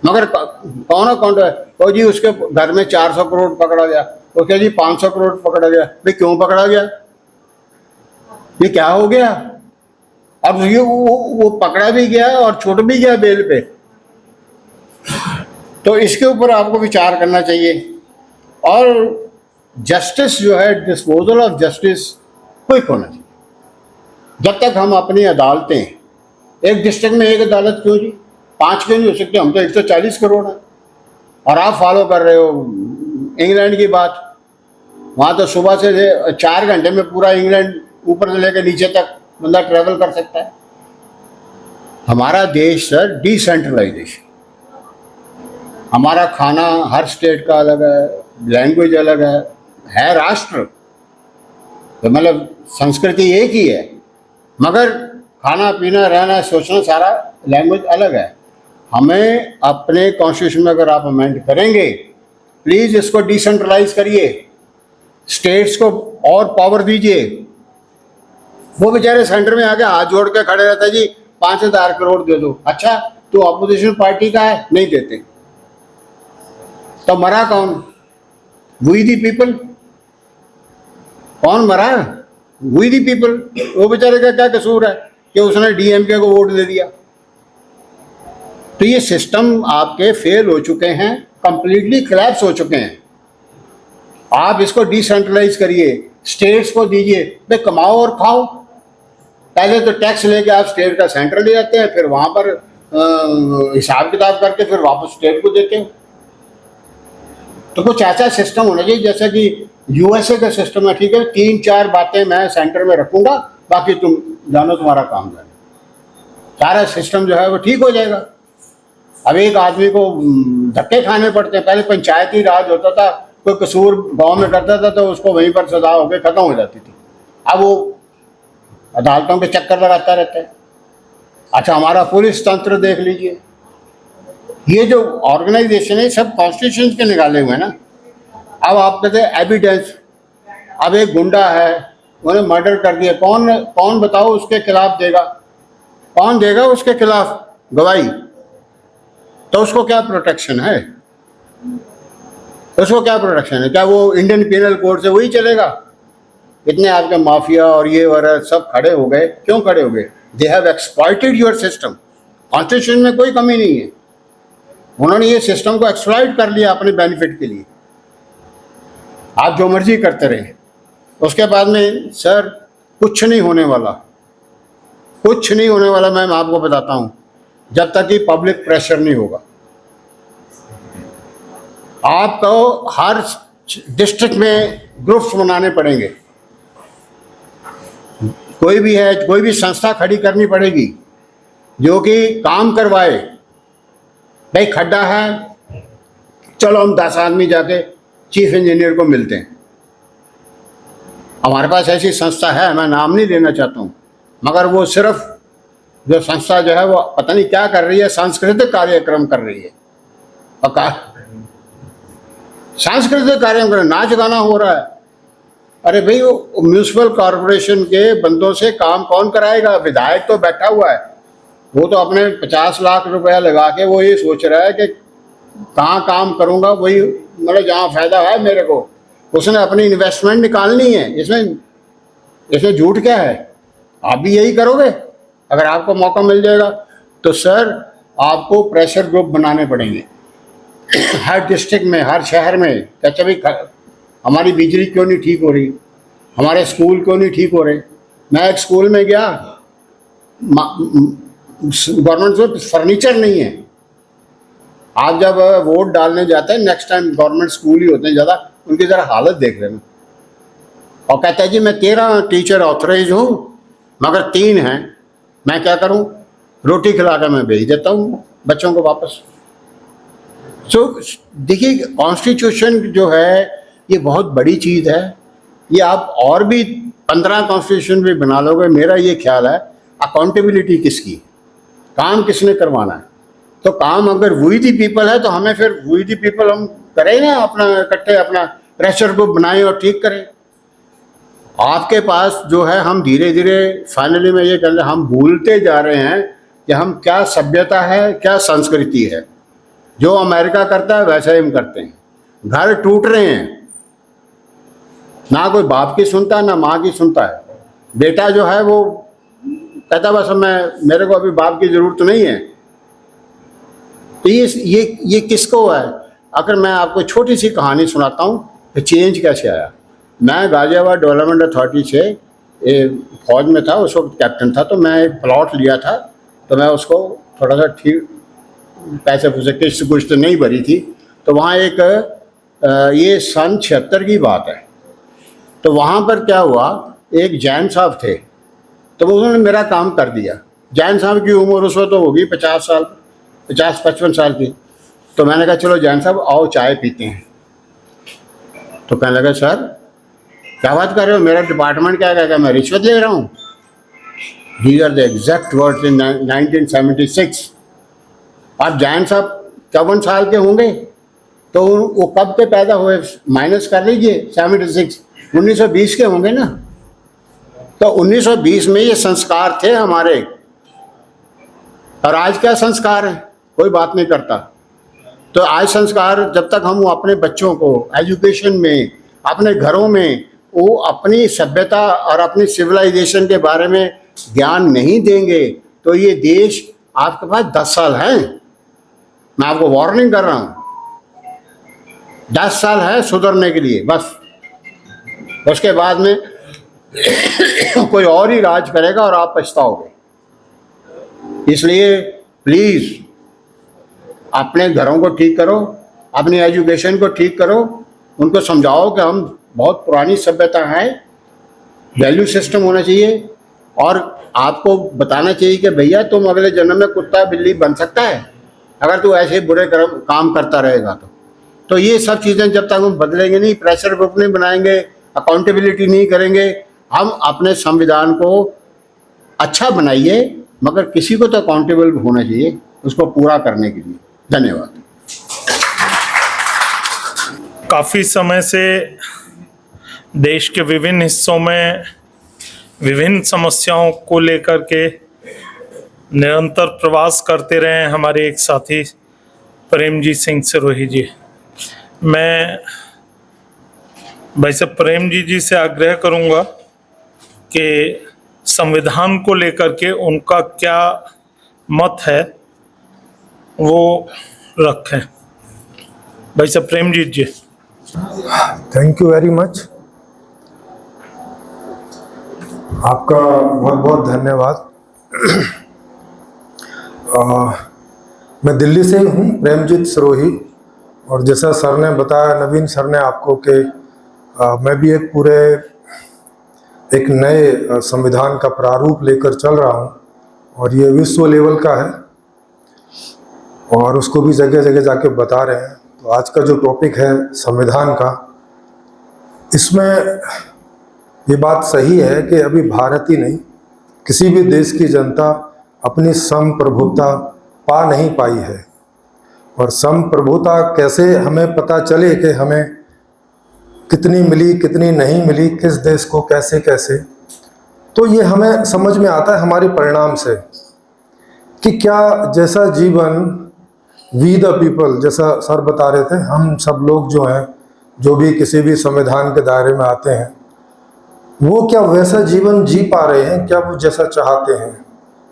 मगर कौन अकाउंट है? तो जी उसके घर में 400 करोड़ पकड़ा गया, तो क्या जी 500 करोड़ पकड़ा गया। भाई क्यों पकड़ा गया? ये क्या हो गया? अब ये वो पकड़ा भी गया और छूट भी गया बेल पे। तो इसके ऊपर आपको विचार करना चाहिए। और जस्टिस जो है, डिस्पोजल ऑफ जस्टिस क्विक होना चाहिए। जब तक हम अपनी अदालतें, एक डिस्ट्रिक्ट में एक अदालत क्यों जी? 5 क्यों नहीं हो सकते? हम तो 140 करोड़ हैं। और आप फॉलो कर रहे हो इंग्लैंड की बात। वहाँ तो सुबह से 4 घंटे में पूरा इंग्लैंड ऊपर से लेकर नीचे तक बंदा ट्रैवल कर सकता है। हमारा देश सर डिसेंट्रलाइजेशन, हमारा खाना हर स्टेट का अलग है, लैंग्वेज अलग है राष्ट्र, तो मतलब संस्कृति एक ही है, मगर खाना पीना रहना सोचना सारा लैंग्वेज अलग है। हमें अपने कॉन्स्टिट्यूशन में अगर आप अमेंड करेंगे, प्लीज़ इसको डिसेंट्रलाइज करिए, स्टेट्स को और पावर दीजिए। वो बेचारे सेंटर में आके हाथ जोड़ के खड़े रहते हैं जी 5000 करोड़ दे दो। अच्छा, तो अपोजिशन पार्टी का है, नहीं देते, तो मरा कौन? We the people. कौन मरा? We the people. वो बेचारे का क्या कसूर है कि उसने डीएमके को वोट दे दिया? तो ये सिस्टम आपके फेल हो चुके हैं, कंप्लीटली कोलैप्स हो चुके हैं। आप इसको डिसेंट्रलाइज करिए, स्टेट्स को दीजिए, भाई कमाओ और खाओ। पहले तो टैक्स लेके आप स्टेट का सेंटर ले जाते हैं, फिर वहां पर हिसाब किताब करके फिर वापस स्टेट को देते हैं। तो कुछ ऐसा सिस्टम होना चाहिए जैसा कि यूएसए का सिस्टम है। ठीक है, 3-4 बातें मैं सेंटर में रखूंगा, बाकी तुम जानो, तुम्हारा काम जानो। सारा सिस्टम जो है वो ठीक हो जाएगा। अब एक आदमी को धक्के खाने पड़ते हैं। पहले पंचायती राज होता था, कोई कसूर गांव में करता था तो उसको वहीं पर सजा होकर खत्म हो जाती थी। अब वो अदालतों के चक्कर लगाता रहता है। अच्छा, हमारा पुलिस तंत्र देख लीजिए, ये जो ऑर्गेनाइजेशन है सब कॉन्स्टिट्यूशन के निकाले हुए हैं ना। अब आप कहते हैं एविडेंस, अब एक गुंडा है, उन्हें मर्डर कर दिया, कौन बताओ उसके खिलाफ देगा? कौन देगा उसके खिलाफ गवाही? तो उसको क्या प्रोटेक्शन है? उसको क्या प्रोटेक्शन है? क्या वो इंडियन पिनल कोड से वही चलेगा? इतने आपके माफिया और ये वगैरह सब खड़े हो गए। क्यों खड़े हो गए? They have exploited your system. Constitution में कोई कमी नहीं है, उन्होंने ये सिस्टम को एक्सप्लॉइट कर लिया अपने बेनिफिट के लिए। आप जो मर्जी करते रहे। उसके बाद में सर कुछ नहीं होने वाला, कुछ नहीं होने वाला। मैं आपको बताता हूं, जब तक कि पब्लिक प्रेशर नहीं होगा। आपको हर डिस्ट्रिक्ट में ग्रुप्स बनाने पड़ेंगे, कोई भी है, कोई भी संस्था खड़ी करनी पड़ेगी जो कि काम करवाए। भाई खड्डा है, चलो हम 10 आदमी जाके चीफ इंजीनियर को मिलते हैं। हमारे पास ऐसी संस्था है, मैं नाम नहीं लेना चाहता हूँ, मगर वो सिर्फ जो संस्था जो है वो पता नहीं क्या कर रही है, सांस्कृतिक कार्यक्रम कर रही है। और सांस्कृतिक कार्यक्रम, नाच गाना हो रहा है। अरे भाई, वो म्यूनिसिपल कॉरपोरेशन के बंदों से काम कौन कराएगा? विधायक तो बैठा हुआ है, वो तो अपने 50 लाख रुपया लगा के वो ये सोच रहा है कि कहाँ काम करूँगा, वही मतलब जहाँ फायदा है मेरे को, उसने अपनी इन्वेस्टमेंट निकालनी है। इसमें झूठ क्या है? आप भी यही करोगे अगर आपको मौका मिल जाएगा तो? सर आपको प्रेशर ग्रुप बनाने पड़ेंगे हर डिस्ट्रिक्ट में, हर शहर में। अच्छा भाई, हमारी बिजली क्यों नहीं ठीक हो रही, हमारे स्कूल क्यों नहीं ठीक हो रहे? मैं एक स्कूल में गया, गवर्नमेंट में फर्नीचर नहीं है। आप जब वोट डालने जाते हैं, नेक्स्ट टाइम गवर्नमेंट स्कूल ही होते हैं ज़्यादा, उनकी ज़रा हालत देख लेना। और कहता है जी मैं 13 टीचर ऑथराइज हूँ मगर 3 हैं, मैं क्या करूँ? रोटी खिला कर मैं भेज देता हूँ बच्चों को वापस। सो देखिए, कॉन्स्टिट्यूशन जो है ये बहुत बड़ी चीज़ है। ये आप और भी 15 कॉन्स्टिट्यूशन भी बना लोगे, मेरा ये ख्याल है अकाउंटेबिलिटी किसकी, काम किसने करवाना है। तो काम अगर वी दी पीपल है तो हमें फिर वी दी पीपल हम करें ना, अपना इकट्ठे अपना प्रेशर ग्रुप बनाएं और ठीक करें। आपके पास जो है, हम धीरे धीरे फाइनली में ये कह रहे, हम भूलते जा रहे हैं कि हम क्या सभ्यता है, क्या संस्कृति है। जो अमेरिका करता है वैसा ही हम करते हैं। घर टूट रहे हैं, ना कोई बाप की सुनता है ना माँ की सुनता है। बेटा जो है वो कहता बस मेरे को अभी बाप की जरूरत नहीं है। तो ये किसको है? अगर मैं आपको छोटी सी कहानी सुनाता हूँ कि चेंज कैसे आया। मैं गाजियाबाद डेवलपमेंट अथॉरिटी से फौज में था, उस वक्त कैप्टन था। तो मैं एक प्लॉट लिया था, तो मैं उसको थोड़ा सा ठीक पैसे फूसे किस्त कुछ तो नहीं भरी थी। तो वहाँ एक ये सन 76 की बात है। तो वहाँ पर क्या हुआ, एक जैन साहब थे, तो उन्होंने मेरा काम कर दिया। जैन साहब की उम्र उस वक्त तो होगी 50 साल, 50-55 साल की। तो मैंने कहा चलो जैन साहब आओ चाय पीते हैं। तो कहने लगा सर क्या बात कर रहे हो, मेरा डिपार्टमेंट क्या कहेगा, मैं रिश्वत ले रहा हूँ। These are the exact words in 1976। आप जैन साहब 54 साल के होंगे, तो वो कब के पैदा हुए, माइनस कर लीजिए 76, 1920 के होंगे ना। तो 1920 में ये संस्कार थे हमारे, और आज क्या संस्कार है, कोई बात नहीं करता। तो आज संस्कार जब तक हम अपने बच्चों को एजुकेशन में, अपने घरों में वो अपनी सभ्यता और अपनी सिविलाइजेशन के बारे में ज्ञान नहीं देंगे, तो ये देश आपके पास 10 साल है। मैं आपको वार्निंग कर रहा हूँ, 10 साल है सुधरने के लिए बस। उसके बाद में कोई और ही राज करेगा और आप पछताओगे। इसलिए प्लीज अपने घरों को ठीक करो, अपनी एजुकेशन को ठीक करो, उनको समझाओ कि हम बहुत पुरानी सभ्यता है, वैल्यू सिस्टम होना चाहिए। और आपको बताना चाहिए कि भैया तुम अगले जन्म में कुत्ता बिल्ली बन सकता है अगर तू ऐसे बुरे काम करता रहेगा तो ये सब चीज़ें जब तक हम बदलेंगे नहीं, प्रेशर ग्रुप नहीं बनाएंगे, अकाउंटेबिलिटी नहीं करेंगे, हम अपने संविधान को अच्छा बनाइए, मगर किसी को तो अकाउंटेबल होना चाहिए उसको पूरा करने के लिए। धन्यवाद। काफ़ी समय से देश के विभिन्न हिस्सों में विभिन्न समस्याओं को लेकर के निरंतर प्रवास करते रहे हमारे एक साथी प्रेमजीत सिंह सिरोही जी। मैं भाई साहब प्रेमजीत जी से आग्रह करूंगा कि संविधान को लेकर के उनका क्या मत है वो रखें। भाई साहब Premjit ji. Thank you very much. आपका बहुत बहुत धन्यवाद। मैं दिल्ली से हूँ, प्रेमजीत सिरोही, और जैसा सर ने बताया, नवीन सर ने आपको, कि मैं भी एक नए संविधान का प्रारूप लेकर चल रहा हूँ और ये विश्व लेवल का है और उसको भी जगह जगह जाके बता रहे हैं। तो आज का जो टॉपिक है संविधान का, इसमें ये बात सही है कि अभी भारत ही नहीं, किसी भी देश की जनता अपनी संप्रभुता पा नहीं पाई है। और संप्रभुता कैसे हमें पता चले कि हमें कितनी मिली कितनी नहीं मिली, किस देश को कैसे कैसे, तो ये हमें समझ में आता है हमारे परिणाम से कि क्या जैसा जीवन वी द पीपल, जैसा सर बता रहे थे, हम सब लोग जो हैं, जो भी किसी भी संविधान के दायरे में आते हैं, वो क्या वैसा जीवन जी पा रहे हैं, क्या वो जैसा चाहते हैं,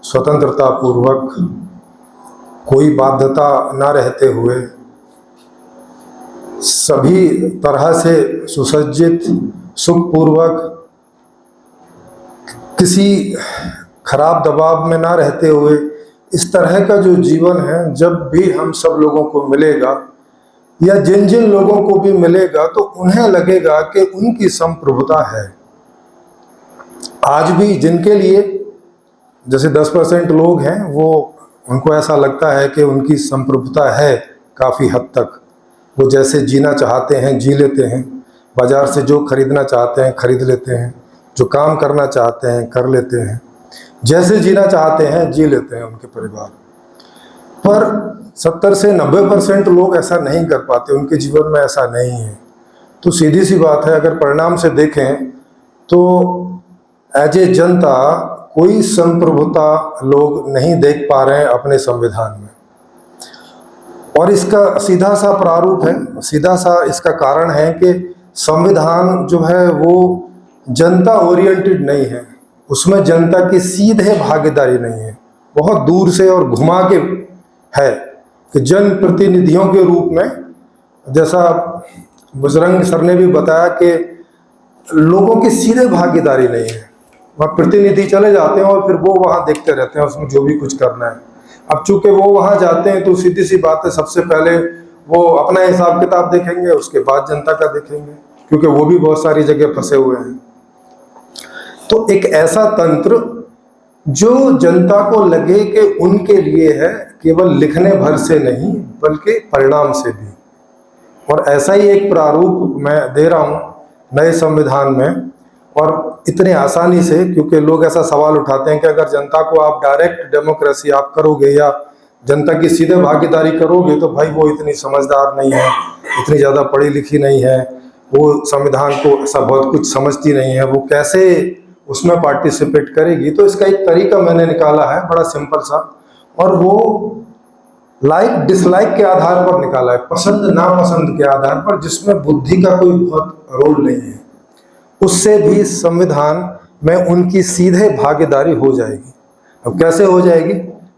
स्वतंत्रता पूर्वक, कोई बाध्यता ना रहते हुए, सभी तरह से सुसज्जित, सुखपूर्वक, किसी खराब दबाव में ना रहते हुए, इस तरह का जो जीवन है जब भी हम सब लोगों को मिलेगा या जिन जिन लोगों को भी मिलेगा तो उन्हें लगेगा कि उनकी संप्रभुता है। आज भी जिनके लिए जैसे 10% लोग हैं, वो उनको ऐसा लगता है कि उनकी संप्रभुता है काफ़ी हद तक, वो जैसे जीना चाहते हैं जी लेते हैं, बाज़ार से जो खरीदना चाहते हैं खरीद लेते हैं, जो काम करना चाहते हैं कर लेते हैं, जैसे जीना चाहते हैं जी लेते हैं उनके परिवार। पर 70 से 90% लोग ऐसा नहीं कर पाते, उनके जीवन में ऐसा नहीं है। तो सीधी सी बात है, अगर परिणाम से देखें तो एज ए जनता कोई संप्रभुता लोग नहीं देख पा रहे हैं अपने संविधान में। और इसका सीधा सा प्रारूप है, सीधा सा इसका कारण है कि संविधान जो है वो जनता ओरिएंटेड नहीं है, उसमें जनता की सीधे भागीदारी नहीं है, बहुत दूर से और घुमा के है कि जन प्रतिनिधियों के रूप में, जैसा बुजरंग सर ने भी बताया कि लोगों की सीधे भागीदारी नहीं है, वहाँ प्रतिनिधि चले जाते हैं और फिर वो वहाँ देखते रहते हैं उसमें जो भी कुछ करना है। अब चूंकि वो वहाँ जाते हैं तो सीधी सी बात है, सबसे पहले वो अपना हिसाब किताब देखेंगे, उसके बाद जनता का देखेंगे, क्योंकि वो भी बहुत सारी जगह फंसे हुए हैं। तो एक ऐसा तंत्र जो जनता को लगे कि उनके लिए है, केवल लिखने भर से नहीं बल्कि परिणाम से भी। और ऐसा ही एक प्रारूप मैं दे रहा हूँ नए संविधान में, और इतने आसानी से, क्योंकि लोग ऐसा सवाल उठाते हैं कि अगर जनता को आप डायरेक्ट डेमोक्रेसी आप करोगे या जनता की सीधे भागीदारी करोगे तो भाई वो इतनी समझदार नहीं है, इतनी ज़्यादा पढ़ी लिखी नहीं है, वो संविधान को ऐसा बहुत कुछ समझती नहीं है, वो कैसे उसमें पार्टिसिपेट करेगी। तो इसका एक तरीका मैंने निकाला है, बड़ा सिंपल सा, और वो लाइक डिसलाइक के आधार पर निकाला है, पसंद नापसंद के आधार पर, जिसमें बुद्धि का कोई बहुत रोल नहीं है। उससे भी संविधान में उनकी सीधे भागीदारी हो जाएगी। अब कैसे हो जाएगी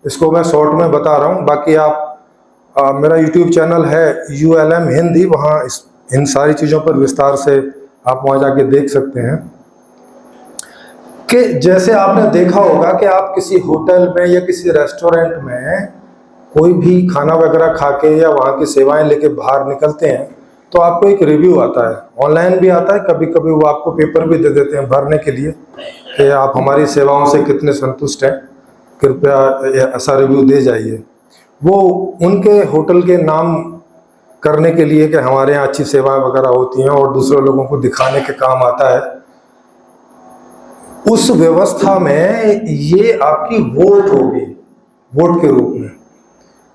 इसको मैं शॉर्ट में बता रहा हूँ, बाकी आप मेरा यूट्यूब चैनल है ULM हिंदी, वहाँ इन सारी चीज़ों पर विस्तार से आप वहाँ जाके देख सकते हैं। कि जैसे आपने देखा होगा कि आप किसी होटल में या किसी रेस्टोरेंट में कोई भी खाना वगैरह खा के या वहाँ की सेवाएं लेके बाहर निकलते हैं तो आपको एक रिव्यू आता है, ऑनलाइन भी आता है, कभी कभी वो आपको पेपर भी दे देते हैं भरने के लिए कि आप हमारी सेवाओं से कितने संतुष्ट हैं, कृपया ऐसा रिव्यू दे जाइए। वो उनके होटल के नाम करने के लिए कि हमारे यहाँ अच्छी सेवाएं वगैरह होती हैं और दूसरे लोगों को दिखाने के काम आता है। उस व्यवस्था में ये आपकी वोट होगी, वोट के रूप में।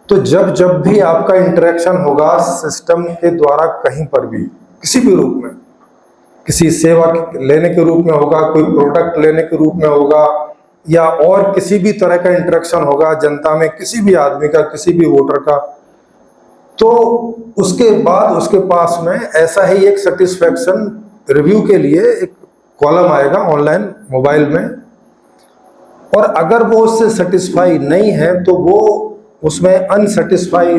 तो जब जब भी आपका इंटरेक्शन होगा सिस्टम के द्वारा कहीं पर भी किसी भी रूप में, किसी सेवा लेने के रूप में होगा, कोई प्रोडक्ट लेने के रूप में होगा, या और किसी भी तरह का इंटरेक्शन होगा जनता में, किसी भी आदमी का, किसी भी वोटर का, तो उसके बाद उसके पास में ऐसा ही एक सेटिस्फेक्शन रिव्यू के लिए एक कॉलम आएगा ऑनलाइन मोबाइल में, और अगर वो उससे सेटिस्फाई नहीं है तो वो उसमें अनसेटिस्फाई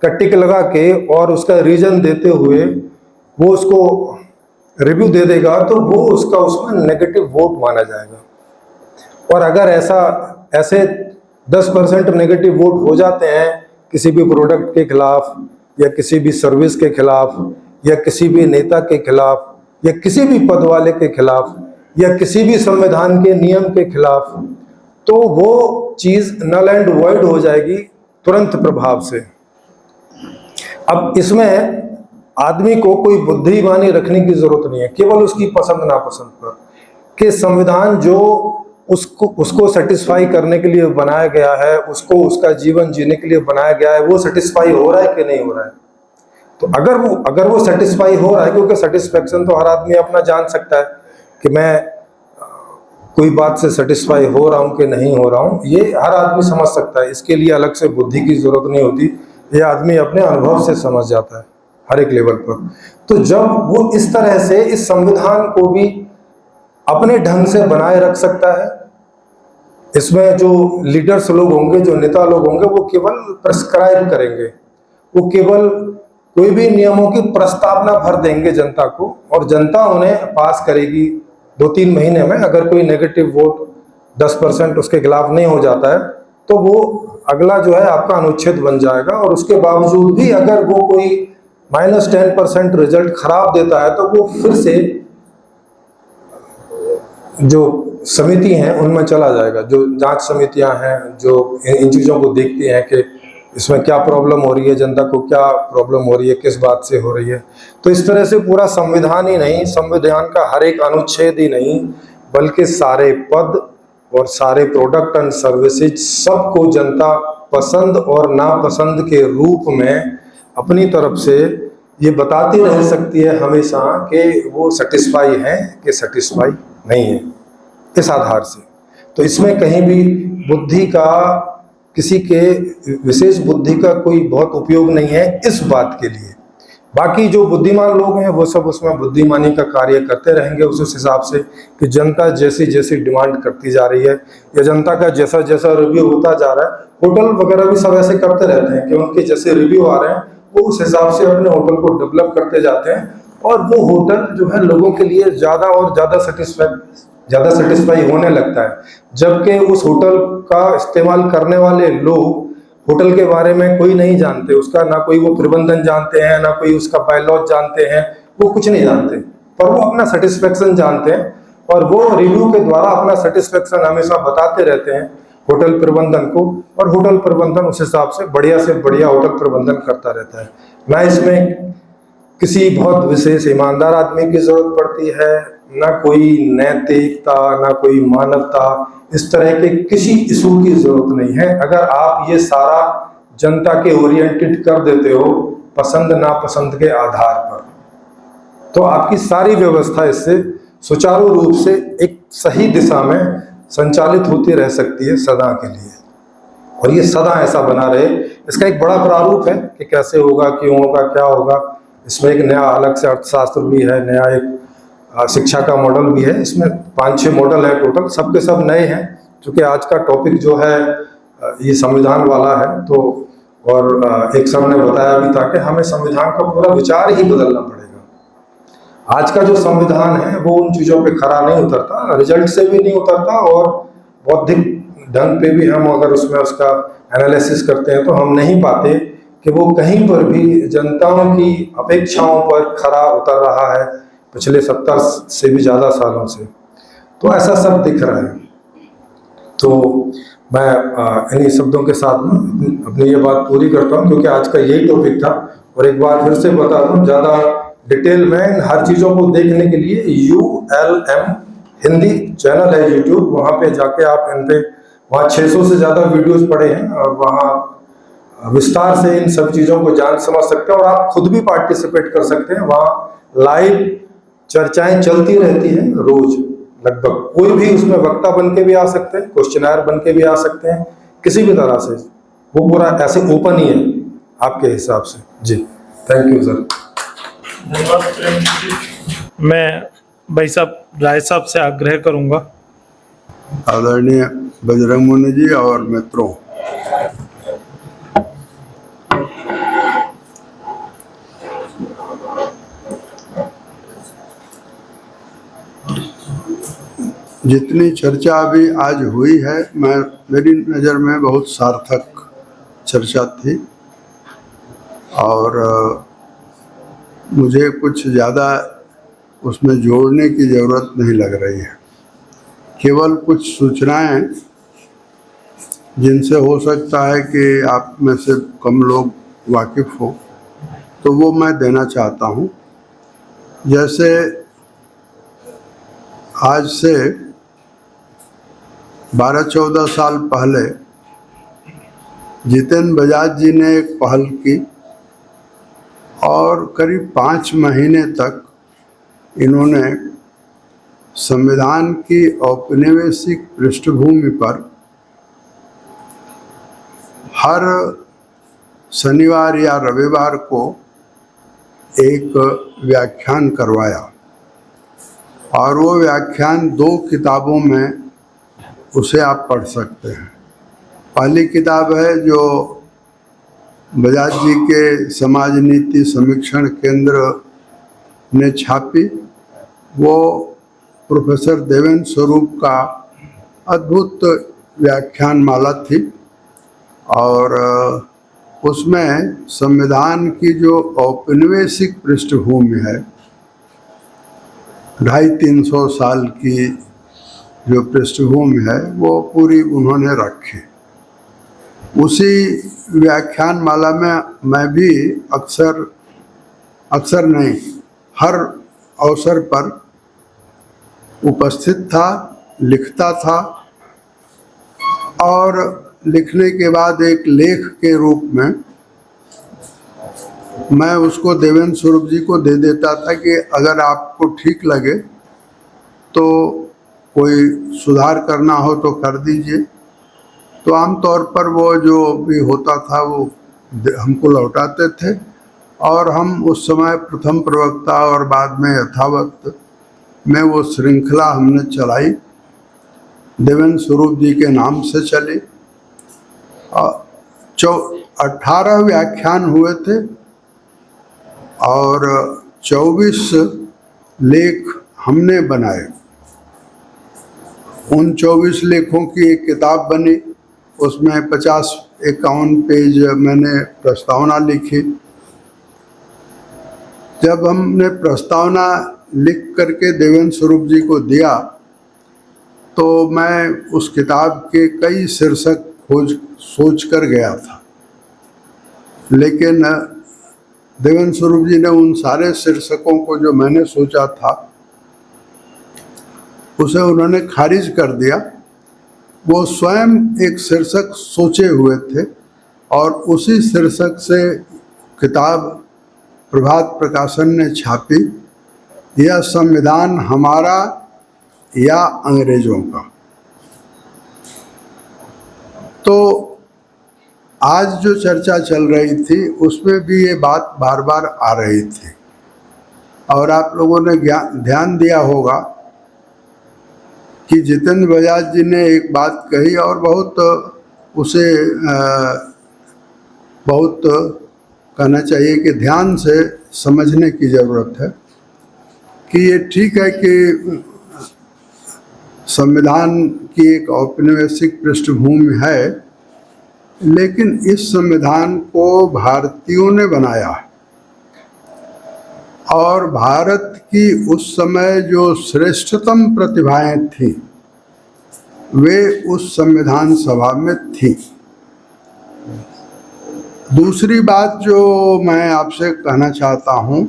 का टिक लगा के और उसका रीजन देते हुए वो उसको रिव्यू दे देगा, तो वो उसका उसमें नेगेटिव वोट माना जाएगा। और अगर ऐसे 10% नेगेटिव वोट हो जाते हैं किसी भी प्रोडक्ट के खिलाफ, या किसी भी सर्विस के खिलाफ, या किसी भी नेता के खिलाफ, या किसी भी पद वाले के खिलाफ, या किसी भी संविधान के नियम के खिलाफ, तो वो चीज नल एंड वॉइड हो जाएगी तुरंत प्रभाव से। अब इसमें आदमी को कोई बुद्धिमानी रखने की जरूरत नहीं है, केवल उसकी पसंद नापसंद पर कि संविधान जो उसको सेटिस्फाई करने के लिए बनाया गया है, उसको उसका जीवन जीने के लिए बनाया गया है, वो सेटिस्फाई हो रहा है कि नहीं हो रहा है। तो अगर वो सेटिस्फाई हो रहा है, क्योंकि सेटिस्फेक्शन तो हर आदमी अपना जान सकता है कि मैं कोई बात से सेटिस्फाई हो रहा हूं कि नहीं हो रहा हूं, ये हर आदमी समझ सकता है, इसके लिए अलग से बुद्धि की जरूरत नहीं होती, ये आदमी अपने अनुभव से समझ जाता है हर एक लेवल पर। तो जब वो इस तरह से इस संविधान को भी अपने ढंग से बनाए रख सकता है, इसमें जो लीडर्स लोग होंगे, जो नेता लोग होंगे, वो केवल प्रेस्क्राइब करेंगे, वो केवल कोई भी नियमों की प्रस्तावना भर देंगे जनता को, और जनता उन्हें पास करेगी 2-3 महीने में। अगर कोई नेगेटिव वोट 10% उसके खिलाफ नहीं हो जाता है तो वो अगला जो है आपका अनुच्छेद बन जाएगा, और उसके बावजूद भी अगर वो कोई -10% रिजल्ट खराब देता है तो वो फिर से जो समिति हैं उनमें चला जाएगा, जो जांच समितियां हैं जो इन चीज़ों को देखती हैं कि इसमें क्या प्रॉब्लम हो रही है, जनता को क्या प्रॉब्लम हो रही है, किस बात से हो रही है। तो इस तरह से पूरा संविधान ही नहीं, संविधान का हर एक अनुच्छेद ही नहीं, बल्कि सारे पद और सारे प्रोडक्ट एंड सर्विसेज सबको जनता पसंद और नापसंद के रूप में अपनी तरफ से ये बताती रह सकती है हमेशा कि वो सेटिस्फाई है कि सेटिस्फाई नहीं है, इस आधार से। तो इसमें कहीं भी बुद्धि का, किसी के विशेष बुद्धि का कोई बहुत उपयोग नहीं है इस बात के लिए। बाकी जो बुद्धिमान लोग हैं वो सब उसमें बुद्धिमानी का कार्य करते रहेंगे उस हिसाब से कि जनता जैसी जैसी डिमांड करती जा रही है, या जनता का जैसा जैसा रिव्यू होता जा रहा है। होटल वगैरह भी सब ऐसे करते रहते हैं कि उनके जैसे रिव्यू आ रहे हैं वो उस हिसाब से अपने होटल को डेवलप करते जाते हैं, और वो होटल जो है लोगों के लिए ज़्यादा और ज़्यादा सेटिस्फाई होने लगता है। जबकि उस होटल का इस्तेमाल करने वाले लोग होटल के बारे में कोई नहीं जानते, उसका ना कोई वो प्रबंधन जानते हैं, ना कोई उसका बायलॉज जानते हैं, वो कुछ नहीं जानते, पर वो अपना सेटिस्फेक्शन जानते हैं, और वो रिव्यू के द्वारा अपना सेटिस्फेक्शन हमेशा बताते रहते हैं होटल प्रबंधन को, और होटल प्रबंधन उस हिसाब से बढ़िया होटल प्रबंधन करता रहता है। ना इसमें किसी बहुत विशेष ईमानदार आदमी की जरूरत पड़ती है, ना कोई नैतिकता, ना कोई मानवता, इस तरह के किसी इशू की जरूरत नहीं है। अगर आप ये सारा जनता के ओरिएंटेड कर देते हो पसंद नापसंद के आधार पर, तो आपकी सारी व्यवस्था इससे सुचारू रूप से एक सही दिशा में संचालित होती रह सकती है सदा के लिए, और ये सदा ऐसा बना रहे। इसका एक बड़ा प्रारूप है कि कैसे होगा, क्यों होगा, क्या होगा। इसमें एक नया अलग से अर्थशास्त्र भी है, नया एक शिक्षा का मॉडल भी है। इसमें 5-6 मॉडल है टोटल, सबके सब नए हैं, क्योंकि आज का टॉपिक जो है ये संविधान वाला है। तो और एक सर ने बताया भी था कि हमें संविधान का पूरा विचार ही बदलना पड़ेगा। आज का जो संविधान है वो उन चीज़ों पे खरा नहीं उतरता, रिजल्ट से भी नहीं उतरता, और बौद्धिक ढंग पे भी हम अगर उसमें उसका एनालिसिस करते हैं तो हम नहीं पाते कि वो कहीं पर भी जनताओं की अपेक्षाओं पर खरा उतर रहा है पिछले 70 से भी ज़्यादा सालों से। तो ऐसा सब दिख रहा है। तो मैं इन्हीं शब्दों के साथ में अपनी ये बात पूरी करता हूँ, क्योंकि आज का यही टॉपिक था। और एक बार फिर से बता दूँ, ज़्यादा डिटेल में इन हर चीज़ों को देखने के लिए ULM हिंदी चैनल है यूट्यूब, वहाँ पे जाके आप इन पे वहाँ 600 से ज़्यादा वीडियोस पड़े हैं और वहाँ विस्तार से इन सब चीज़ों को जान समझ सकते हैं। और आप खुद भी पार्टिसिपेट कर सकते हैं। वहाँ लाइव चर्चाएं चलती रहती हैं रोज, लगभग कोई भी उसमें वक्ता बन के भी आ सकते हैं, क्वेश्चनर बन के भी आ सकते हैं, किसी भी तरह से। वो पूरा ऐसे ओपन ही है आपके हिसाब से। जी, थैंक यू सर। धन्यवाद प्रेम जी। मैं भाई साहब राय साहब से आग्रह करूंगा। आदरणीय बजरंग मुनि जी और मित्रों, जितनी चर्चा अभी आज हुई है, मेरी नज़र में बहुत सार्थक चर्चा थी और मुझे कुछ ज़्यादा उसमें जोड़ने की ज़रूरत नहीं लग रही है। केवल कुछ सूचनाएं जिनसे हो सकता है कि आप में से कम लोग वाकिफ़ हो, तो वो मैं देना चाहता हूँ। जैसे आज से 12-14 साल पहले जितेंद्र बजाज जी ने एक पहल की और करीब 5 महीने तक इन्होंने संविधान की औपनिवेशिक पृष्ठभूमि पर हर शनिवार या रविवार को एक व्याख्यान करवाया और वो व्याख्यान 2 किताबों में उसे आप पढ़ सकते हैं। पहली किताब है जो बजाज जी के समाज नीति समीक्षण केंद्र ने छापी, वो प्रोफेसर देवेंद्र स्वरूप का अद्भुत व्याख्यान माला थी और उसमें संविधान की जो औपनिवेशिक पृष्ठभूमि है, 250-300 साल की जो पृष्ठभूमि है, वो पूरी उन्होंने रखी। उसी व्याख्यान माला में मैं भी अक्सर नहीं, हर अवसर पर उपस्थित था, लिखता था और लिखने के बाद एक लेख के रूप में मैं उसको देवेंद्र स्वरूप जी को दे देता था कि अगर आपको ठीक लगे तो कोई सुधार करना हो तो कर दीजिए। तो आमतौर पर वो जो भी होता था वो हमको लौटाते थे और हम उस समय प्रथम प्रवक्ता और बाद में यथावत में वो श्रृंखला हमने चलाई, देवेंद्र स्वरूप जी के नाम से चली। 18 व्याख्यान हुए थे और 24 लेख हमने बनाए। उन 24 लेखों की एक किताब बनी, उसमें 50-51 पेज मैंने प्रस्तावना लिखी। जब हमने प्रस्तावना लिख करके देवेंद्र स्वरूप जी को दिया तो मैं उस किताब के कई शीर्षक सोच कर गया था, लेकिन देवेंद्र स्वरूप जी ने उन सारे शीर्षकों को जो मैंने सोचा था उसे उन्होंने खारिज कर दिया। वो स्वयं एक शीर्षक सोचे हुए थे और उसी शीर्षक से किताब प्रभात प्रकाशन ने छापी, यह संविधान हमारा या अंग्रेजों का। तो आज जो चर्चा चल रही थी उसमें भी ये बात बार बार आ रही थी और आप लोगों ने ध्यान दिया होगा कि जितेंद्र बजाज जी ने एक बात कही और उसे बहुत कहना चाहिए कि ध्यान से समझने की ज़रूरत है कि ये ठीक है कि संविधान की एक औपनिवेशिक पृष्ठभूमि है, लेकिन इस संविधान को भारतीयों ने बनाया और भारत की उस समय जो श्रेष्ठतम प्रतिभाएं थी वे उस संविधान सभा में थी। दूसरी बात जो मैं आपसे कहना चाहता हूं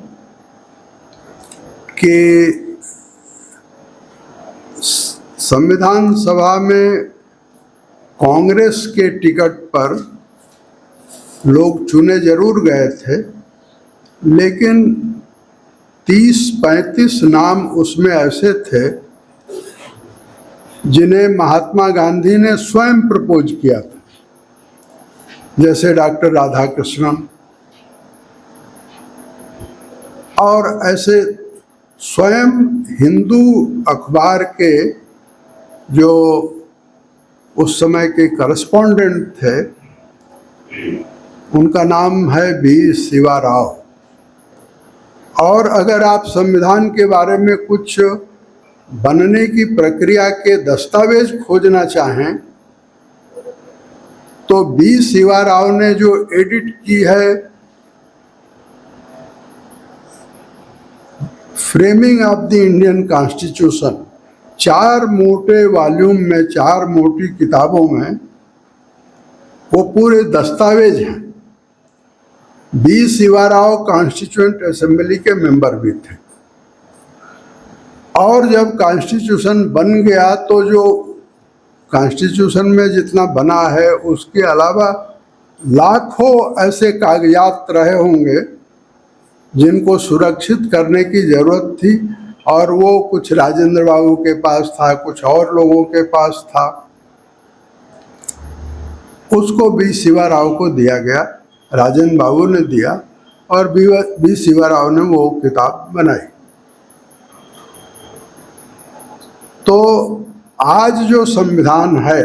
कि संविधान सभा में कांग्रेस के टिकट पर लोग चुने जरूर गए थे, लेकिन 30-35 नाम उसमें ऐसे थे जिन्हें महात्मा गांधी ने स्वयं प्रपोज किया था, जैसे डॉक्टर राधाकृष्णन, और ऐसे स्वयं हिंदू अखबार के जो उस समय के करस्पॉन्डेंट थे, उनका नाम है बी शिवा राव। और अगर आप संविधान के बारे में कुछ बनने की प्रक्रिया के दस्तावेज खोजना चाहें तो बी शिवा राव ने जो एडिट की है framing of the Indian constitution, 4 मोटे वॉल्यूम में, 4 मोटी किताबों में वो पूरे दस्तावेज हैं। B Shiva Rao constituent assembly के मेंबर भी थे और जब कॉन्स्टिट्यूशन बन गया तो जो कॉन्स्टिट्यूशन में जितना बना है उसके अलावा लाखों ऐसे कागजात रहे होंगे जिनको सुरक्षित करने की जरूरत थी, और वो कुछ राजेंद्र बाबू के पास था, कुछ और लोगों के पास था। उसको बी शिवा राव को दिया गया, राजेंद्र बाबू ने दिया और बी शिवा राव ने वो किताब बनाई। तो आज जो संविधान है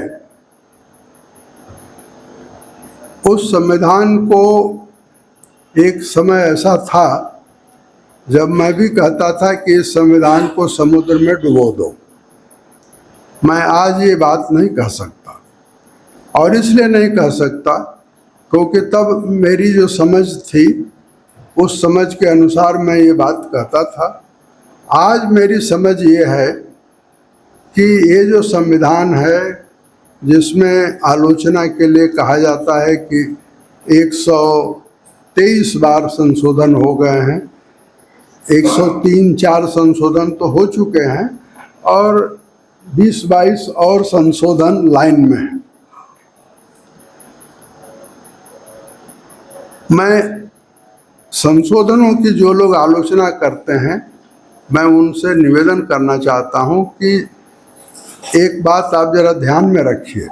उस संविधान को एक समय ऐसा था जब मैं भी कहता था कि इस संविधान को समुद्र में डुबो दो। मैं आज ये बात नहीं कह सकता, और इसलिए नहीं कह सकता क्योंकि तब मेरी जो समझ थी उस समझ के अनुसार मैं ये बात कहता था। आज मेरी समझ ये है कि ये जो संविधान है जिसमें आलोचना के लिए कहा जाता है कि 123 बार संशोधन हो गए हैं, 103-4 संशोधन तो हो चुके हैं और 20-22 और संशोधन लाइन में है। मैं संशोधनों की जो लोग आलोचना करते हैं मैं उनसे निवेदन करना चाहता हूं कि एक बात आप जरा ध्यान में रखिए।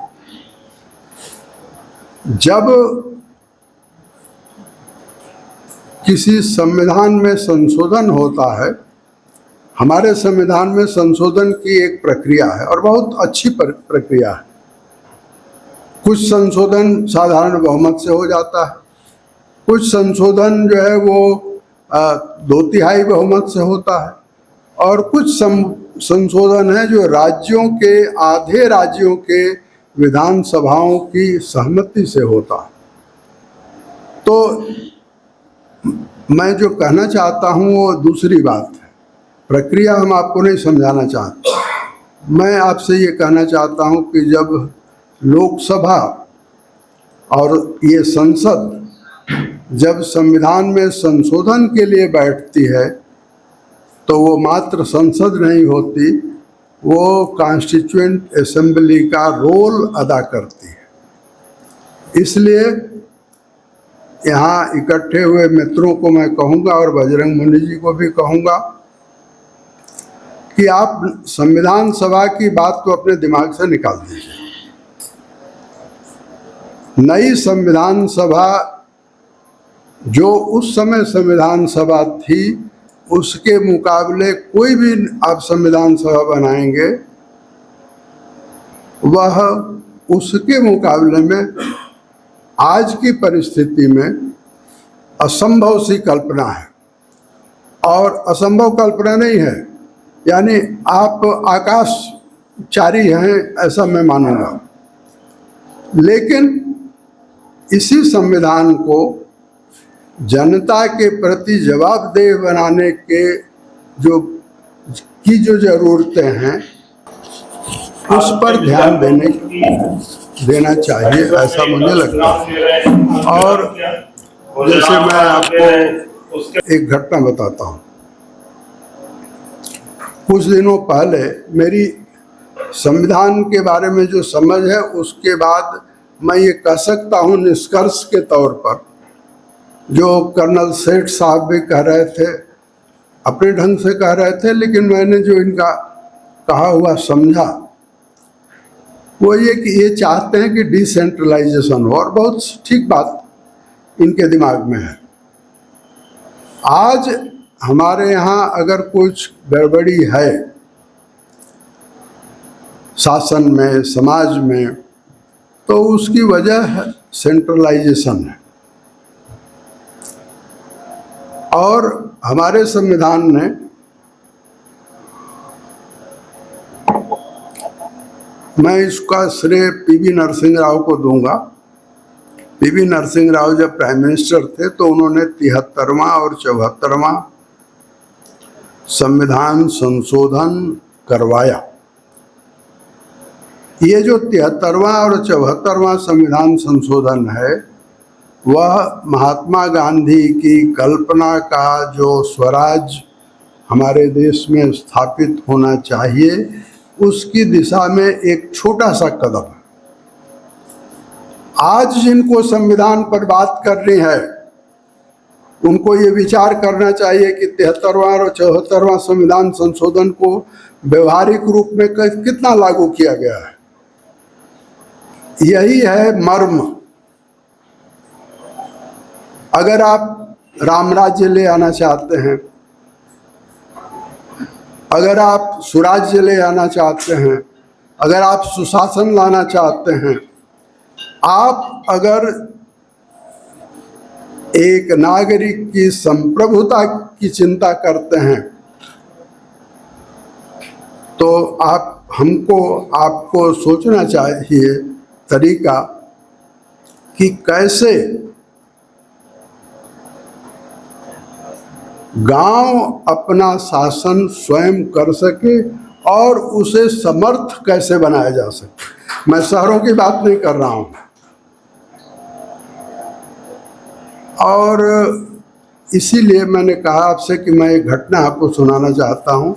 जब किसी संविधान में संशोधन होता है, हमारे संविधान में संशोधन की एक प्रक्रिया है और बहुत अच्छी प्रक्रिया है। कुछ संशोधन साधारण बहुमत से हो जाता है, कुछ संशोधन जो है वो 2/3 बहुमत से होता है, और कुछ संशोधन है जो राज्यों के, आधे राज्यों के विधानसभाओं की सहमति से होता है। तो मैं जो कहना चाहता हूँ वो दूसरी बात है, प्रक्रिया हम आपको नहीं समझाना चाहते। मैं आपसे ये कहना चाहता हूँ कि जब लोकसभा और ये संसद जब संविधान में संशोधन के लिए बैठती है तो वो मात्र संसद नहीं होती, वो कॉन्स्टिट्यूएंट असेंबली का रोल अदा करती है। इसलिए यहाँ इकट्ठे हुए मित्रों को मैं कहूँगा और बजरंग मुनि जी को भी कहूँगा कि आप संविधान सभा की बात को अपने दिमाग से निकाल दीजिए। नई संविधान सभा जो उस समय संविधान सभा थी उसके मुकाबले कोई भी आप संविधान सभा बनाएंगे वह उसके मुकाबले में आज की परिस्थिति में असंभव सी कल्पना है, और असंभव कल्पना नहीं है, यानी आप आकाशचारी हैं ऐसा मैं मानूंगा। लेकिन इसी संविधान को जनता के प्रति जवाबदेह बनाने के जो जरूरतें हैं उस पर ध्यान देना चाहिए, ऐसा मुझे लगता है। और जैसे मैं आपको एक घटना बताता हूँ। कुछ दिनों पहले मेरी संविधान के बारे में जो समझ है उसके बाद मैं ये कह सकता हूँ निष्कर्ष के तौर पर, जो कर्नल सेठ साहब भी कह रहे थे, अपने ढंग से कह रहे थे, लेकिन मैंने जो इनका कहा हुआ समझा वो ये कि ये चाहते हैं कि डिसेंट्रलाइजेशन हो, और बहुत ठीक बात इनके दिमाग में है। आज हमारे यहाँ अगर कुछ गड़बड़ी है शासन में, समाज में, तो उसकी वजह सेंट्रलाइजेशन है। और हमारे संविधान ने मैं इसका श्रेय पीवी नरसिंह राव को दूंगा। पीवी नरसिंह राव जब प्राइम मिनिस्टर थे तो उन्होंने 73वां और 74वां संविधान संशोधन करवाया। ये जो 73वां और 74वां संविधान संशोधन है वह महात्मा गांधी की कल्पना का जो स्वराज हमारे देश में स्थापित होना चाहिए उसकी दिशा में एक छोटा सा कदम है। आज जिनको संविधान पर बात करनी है उनको ये विचार करना चाहिए कि 73वां और 74वां संविधान संशोधन को व्यवहारिक रूप में कितना लागू किया गया है। यही है मर्म। अगर आप राम राज्य ले आना चाहते हैं, अगर आप सुराज्य ले आना चाहते हैं, अगर आप सुशासन लाना चाहते हैं, आप अगर एक नागरिक की संप्रभुता की चिंता करते हैं, तो आपको सोचना चाहिए तरीका कि कैसे गांव अपना शासन स्वयं कर सके और उसे समर्थ कैसे बनाया जा सके। मैं शहरों की बात नहीं कर रहा हूं। और इसीलिए मैंने कहा आपसे कि मैं एक घटना आपको सुनाना चाहता हूं।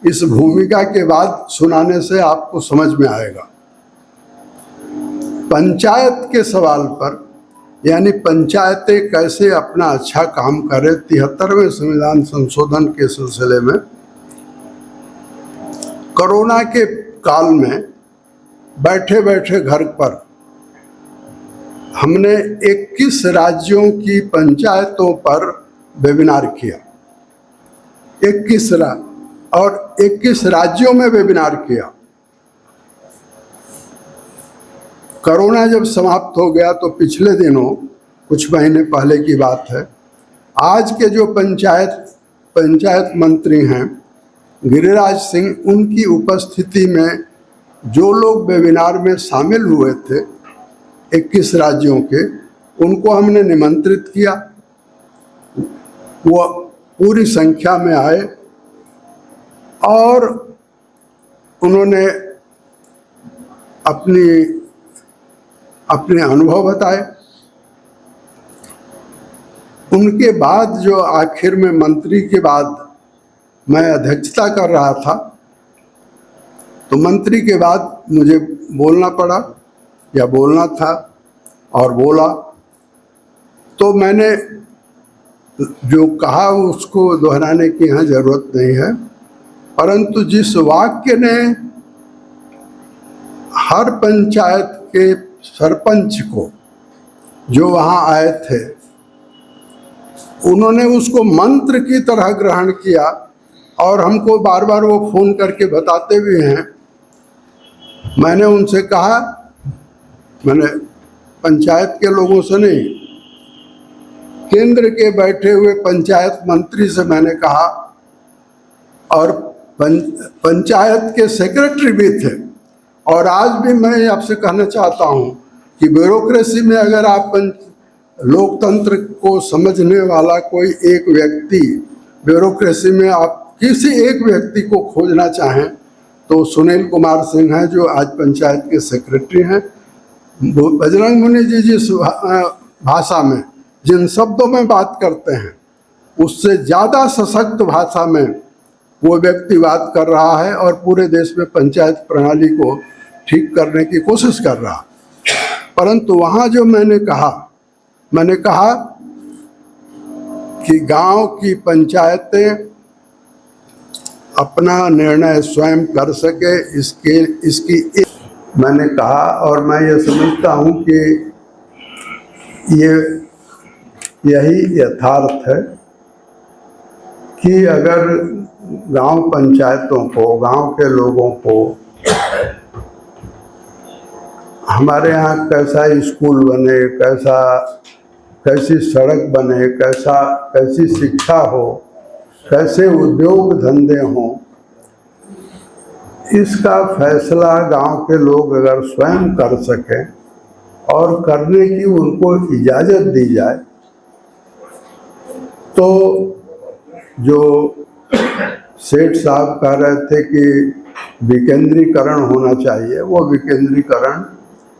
इस भूमिका के बाद सुनाने से आपको समझ में आएगा। पंचायत के सवाल पर, यानी पंचायतें कैसे अपना अच्छा काम करें, 73वें संविधान संशोधन के सिलसिले में कोरोना के काल में बैठे बैठे घर पर हमने 21 राज्यों की पंचायतों पर वेबिनार किया। 21 राज्यों में वेबिनार किया। कोरोना जब समाप्त हो गया तो पिछले दिनों, कुछ महीने पहले की बात है, आज के जो पंचायत मंत्री हैं गिरिराज सिंह, उनकी उपस्थिति में जो लोग वेबिनार में शामिल हुए थे 21 राज्यों के, उनको हमने निमंत्रित किया। वो पूरी संख्या में आए और उन्होंने अपने अनुभव बताए। उनके बाद जो आखिर में मंत्री के बाद मैं अध्यक्षता कर रहा था, तो मंत्री के बाद मुझे बोलना पड़ा या बोलना था और बोला। तो मैंने जो कहा उसको दोहराने की यहाँ जरूरत नहीं है, परंतु जिस वाक्य ने हर पंचायत के सरपंच को जो वहाँ आए थे, उन्होंने उसको मंत्र की तरह ग्रहण किया और हमको बार बार वो फोन करके बताते भी हैं। मैंने उनसे कहा, मैंने पंचायत के लोगों से नहीं, केंद्र के बैठे हुए पंचायत मंत्री से मैंने कहा, और पंचायत के सेक्रेटरी भी थे। और आज भी मैं आपसे कहना चाहता हूं कि ब्यूरोक्रेसी में अगर आप लोकतंत्र को समझने वाला कोई एक व्यक्ति, ब्यूरोक्रेसी में आप किसी एक व्यक्ति को खोजना चाहें तो सुनील कुमार सिंह हैं, जो आज पंचायत के सेक्रेटरी हैं। बजरंग मुनि जी जिस भाषा में, जिन शब्दों में बात करते हैं, उससे ज़्यादा सशक्त भाषा में वो व्यक्ति बात कर रहा है और पूरे देश में पंचायत प्रणाली को ठीक करने की कोशिश कर रहा। परंतु वहाँ जो मैंने कहा कि गांव की पंचायतें अपना निर्णय स्वयं कर सके, इसकी मैंने कहा, और मैं ये समझता हूँ कि यही यथार्थ है कि अगर गांव पंचायतों को, गांव के लोगों को हमारे यहाँ कैसा स्कूल बने, कैसी सड़क बने, कैसी शिक्षा हो, कैसे उद्योग धंधे हों, इसका फैसला गांव के लोग अगर स्वयं कर सकें और करने की उनको इजाज़त दी जाए, तो जो सेठ साहब कह रहे थे कि विकेंद्रीकरण होना चाहिए, वो विकेंद्रीकरण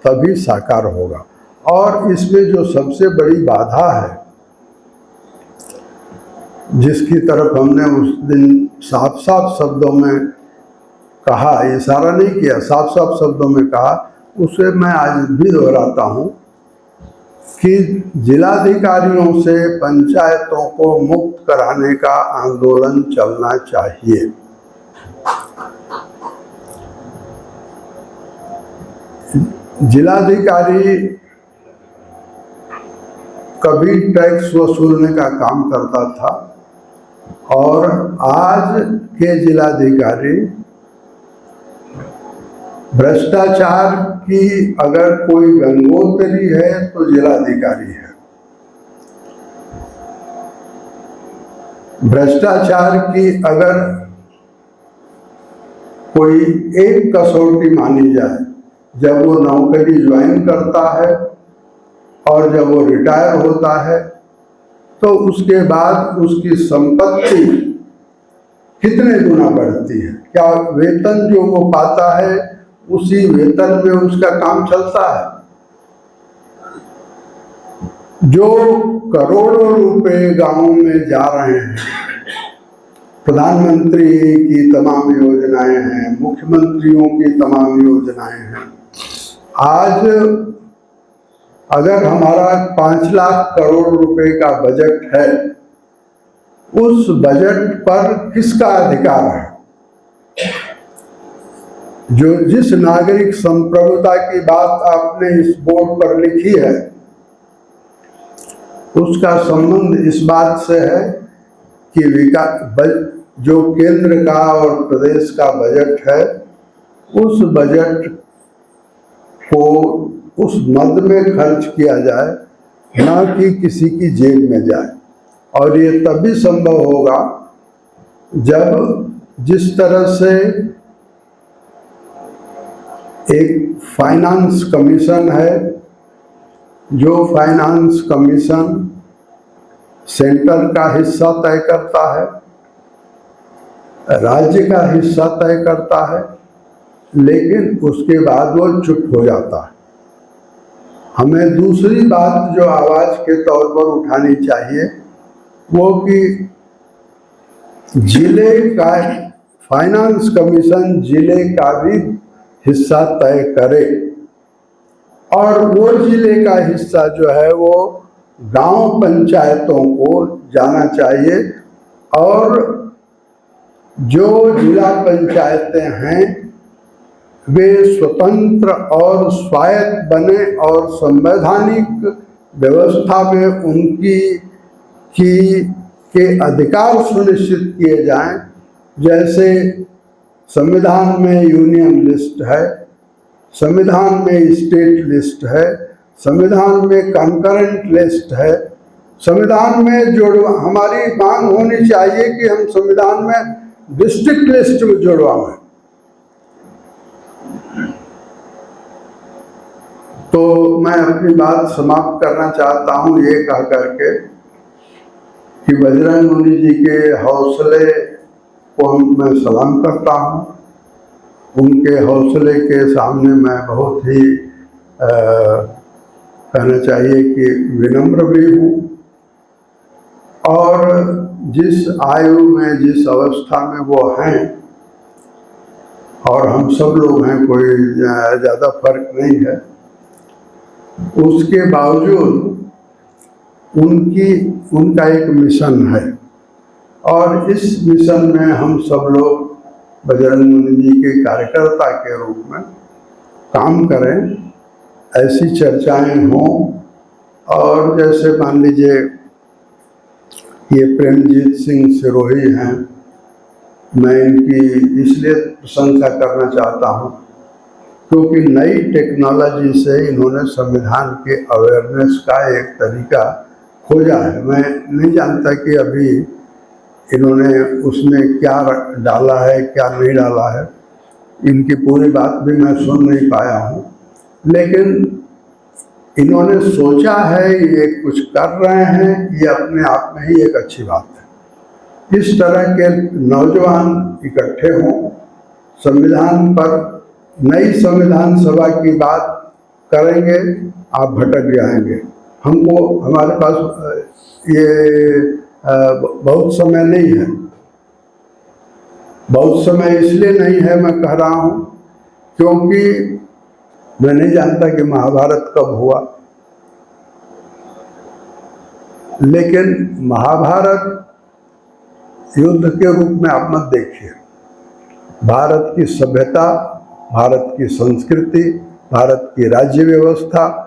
तभी साकार होगा। और इसमें जो सबसे बड़ी बाधा है, जिसकी तरफ हमने उस दिन साफ साफ शब्दों में कहा, इशारा नहीं किया, साफ साफ शब्दों में कहा, उसे मैं आज भी दोहराता हूँ कि जिलाधिकारियों से पंचायतों को मुक्त कराने का आंदोलन चलना चाहिए। जिलाधिकारी कभी टैक्स वसूलने का काम करता था और आज के जिलाधिकारी भ्रष्टाचार की अगर कोई गंगोत्री है तो जिलाधिकारी है। भ्रष्टाचार की अगर कोई एक कसौटी मानी जाए, जब वो नौकरी ज्वाइन करता है और जब वो रिटायर होता है, तो उसके बाद उसकी संपत्ति कितने गुना बढ़ती है। क्या वेतन जो वो पाता है उसी वेतन में उसका काम चलता है? जो करोड़ों रुपए गांव में जा रहे हैं, प्रधानमंत्री की तमाम योजनाएं हैं, मुख्यमंत्रियों की तमाम योजनाएं हैं। आज अगर हमारा 5 लाख करोड़ रुपए का बजट है, उस बजट पर किसका अधिकार है? जो जिस नागरिक संप्रभुता की बात आपने इस बोर्ड पर लिखी है, उसका संबंध इस बात से है कि जो केंद्र का और प्रदेश का बजट है, उस बजट को उस मद में खर्च किया जाए, ना कि किसी की जेब में जाए। और ये तभी संभव होगा जब जिस तरह से एक फाइनेंस कमीशन है, जो फाइनेंस कमीशन सेंटर का हिस्सा तय करता है, राज्य का हिस्सा तय करता है, लेकिन उसके बाद वो चुप हो जाता है। हमें दूसरी बात जो आवाज के तौर पर उठानी चाहिए, वो कि जिले का फाइनेंस कमीशन जिले का भी हिस्सा तय करे, और वो जिले का हिस्सा जो है वो गांव पंचायतों को जाना चाहिए। और जो जिला पंचायतें हैं वे स्वतंत्र और स्वायत्त बने और संवैधानिक व्यवस्था में उनकी के अधिकार सुनिश्चित किए जाएं। जैसे संविधान में यूनियन लिस्ट है, संविधान में स्टेट लिस्ट है, संविधान में कंकरेंट लिस्ट है, संविधान में हमारी मांग होनी चाहिए कि हम संविधान में डिस्ट्रिक्ट लिस्ट में जुड़वाएं। तो मैं अपनी बात समाप्त करना चाहता हूँ ये कह करके कि बजरंग मुनि जी के हौसले को मैं सलाम करता हूँ। उनके हौसले के सामने मैं बहुत ही कहना चाहिए कि विनम्र भी हूँ। और जिस आयु में, जिस अवस्था में वो हैं, और हम सब लोग हैं, कोई ज़्यादा फर्क नहीं है, उसके बावजूद उनका एक मिशन है। और इस मिशन में हम सब लोग बजरंग मुनि जी के कार्यकर्ता के रूप में काम करें, ऐसी चर्चाएं हों। और जैसे मान लीजिए ये प्रेमजीत सिंह सिरोही हैं, मैं इनकी इसलिए प्रशंसा करना चाहता हूँ क्योंकि नई टेक्नोलॉजी से इन्होंने संविधान के अवेयरनेस का एक तरीका खोजा है। मैं नहीं जानता कि अभी इन्होंने उसमें क्या डाला है, क्या नहीं डाला है, इनकी पूरी बात भी मैं सुन नहीं पाया हूँ, लेकिन इन्होंने सोचा है, ये कुछ कर रहे हैं, ये अपने आप में ही एक अच्छी बात है। इस तरह के नौजवान इकट्ठे हों, संविधान पर, नई संविधान सभा की बात करेंगे, आप भटक जाएंगे। हमको, हमारे पास ये बहुत समय नहीं है। बहुत समय इसलिए नहीं है मैं कह रहा हूँ क्योंकि मैं नहीं जानता कि महाभारत कब हुआ, लेकिन महाभारत युद्ध के रूप में आप मत देखिए। भारत की सभ्यता, भारत की संस्कृति, भारत की राज्य व्यवस्था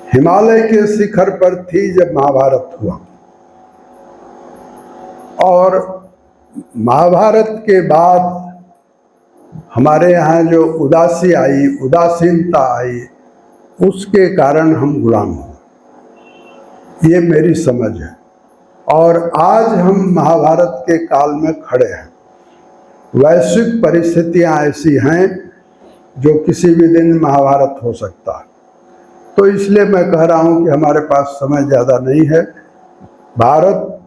हिमालय के शिखर पर थी जब महाभारत हुआ। और महाभारत के बाद हमारे यहाँ जो उदासी आई, उदासीनता आई, उसके कारण हम गुलाम हुए। ये मेरी समझ है। और आज हम महाभारत के काल में खड़े हैं। वैश्विक परिस्थितियाँ ऐसी हैं जो किसी भी दिन महाभारत हो सकता है। तो इसलिए मैं कह रहा हूँ कि हमारे पास समय ज़्यादा नहीं है। भारत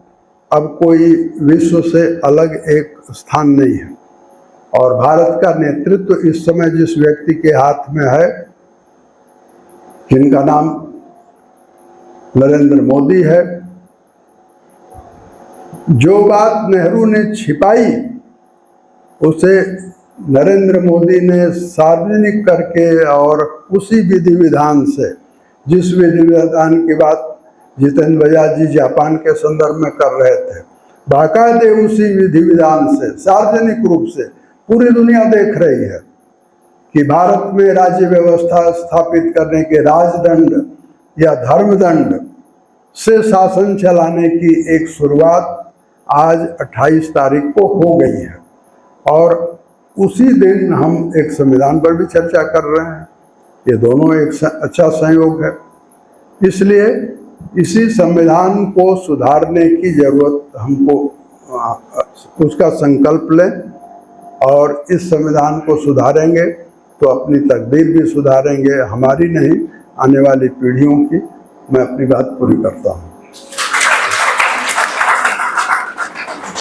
अब कोई विश्व से अलग एक स्थान नहीं है। और भारत का नेतृत्व इस समय जिस व्यक्ति के हाथ में है, जिनका नाम नरेंद्र मोदी है, जो बात नेहरू ने छिपाई उसे नरेंद्र मोदी ने सार्वजनिक करके, और उसी विधि विधान से, जिस विधि विधान की बात जितेंद्र बजाज जी जापान के संदर्भ में कर रहे थे, बाकायदे उसी विधि विधान से सार्वजनिक रूप से पूरी दुनिया देख रही है कि भारत में राज्य व्यवस्था स्थापित करने के राजदंड या धर्मदंड से शासन चलाने की एक शुरुआत आज 28 तारीख को हो गई है। और उसी दिन हम एक संविधान पर भी चर्चा कर रहे हैं। ये दोनों एक अच्छा संयोग है। इसलिए इसी संविधान को सुधारने की जरूरत हमको, उसका संकल्प लें, और इस संविधान को सुधारेंगे तो अपनी तकदीर भी सुधारेंगे, हमारी नहीं, आने वाली पीढ़ियों की। मैं अपनी बात पूरी करता हूँ।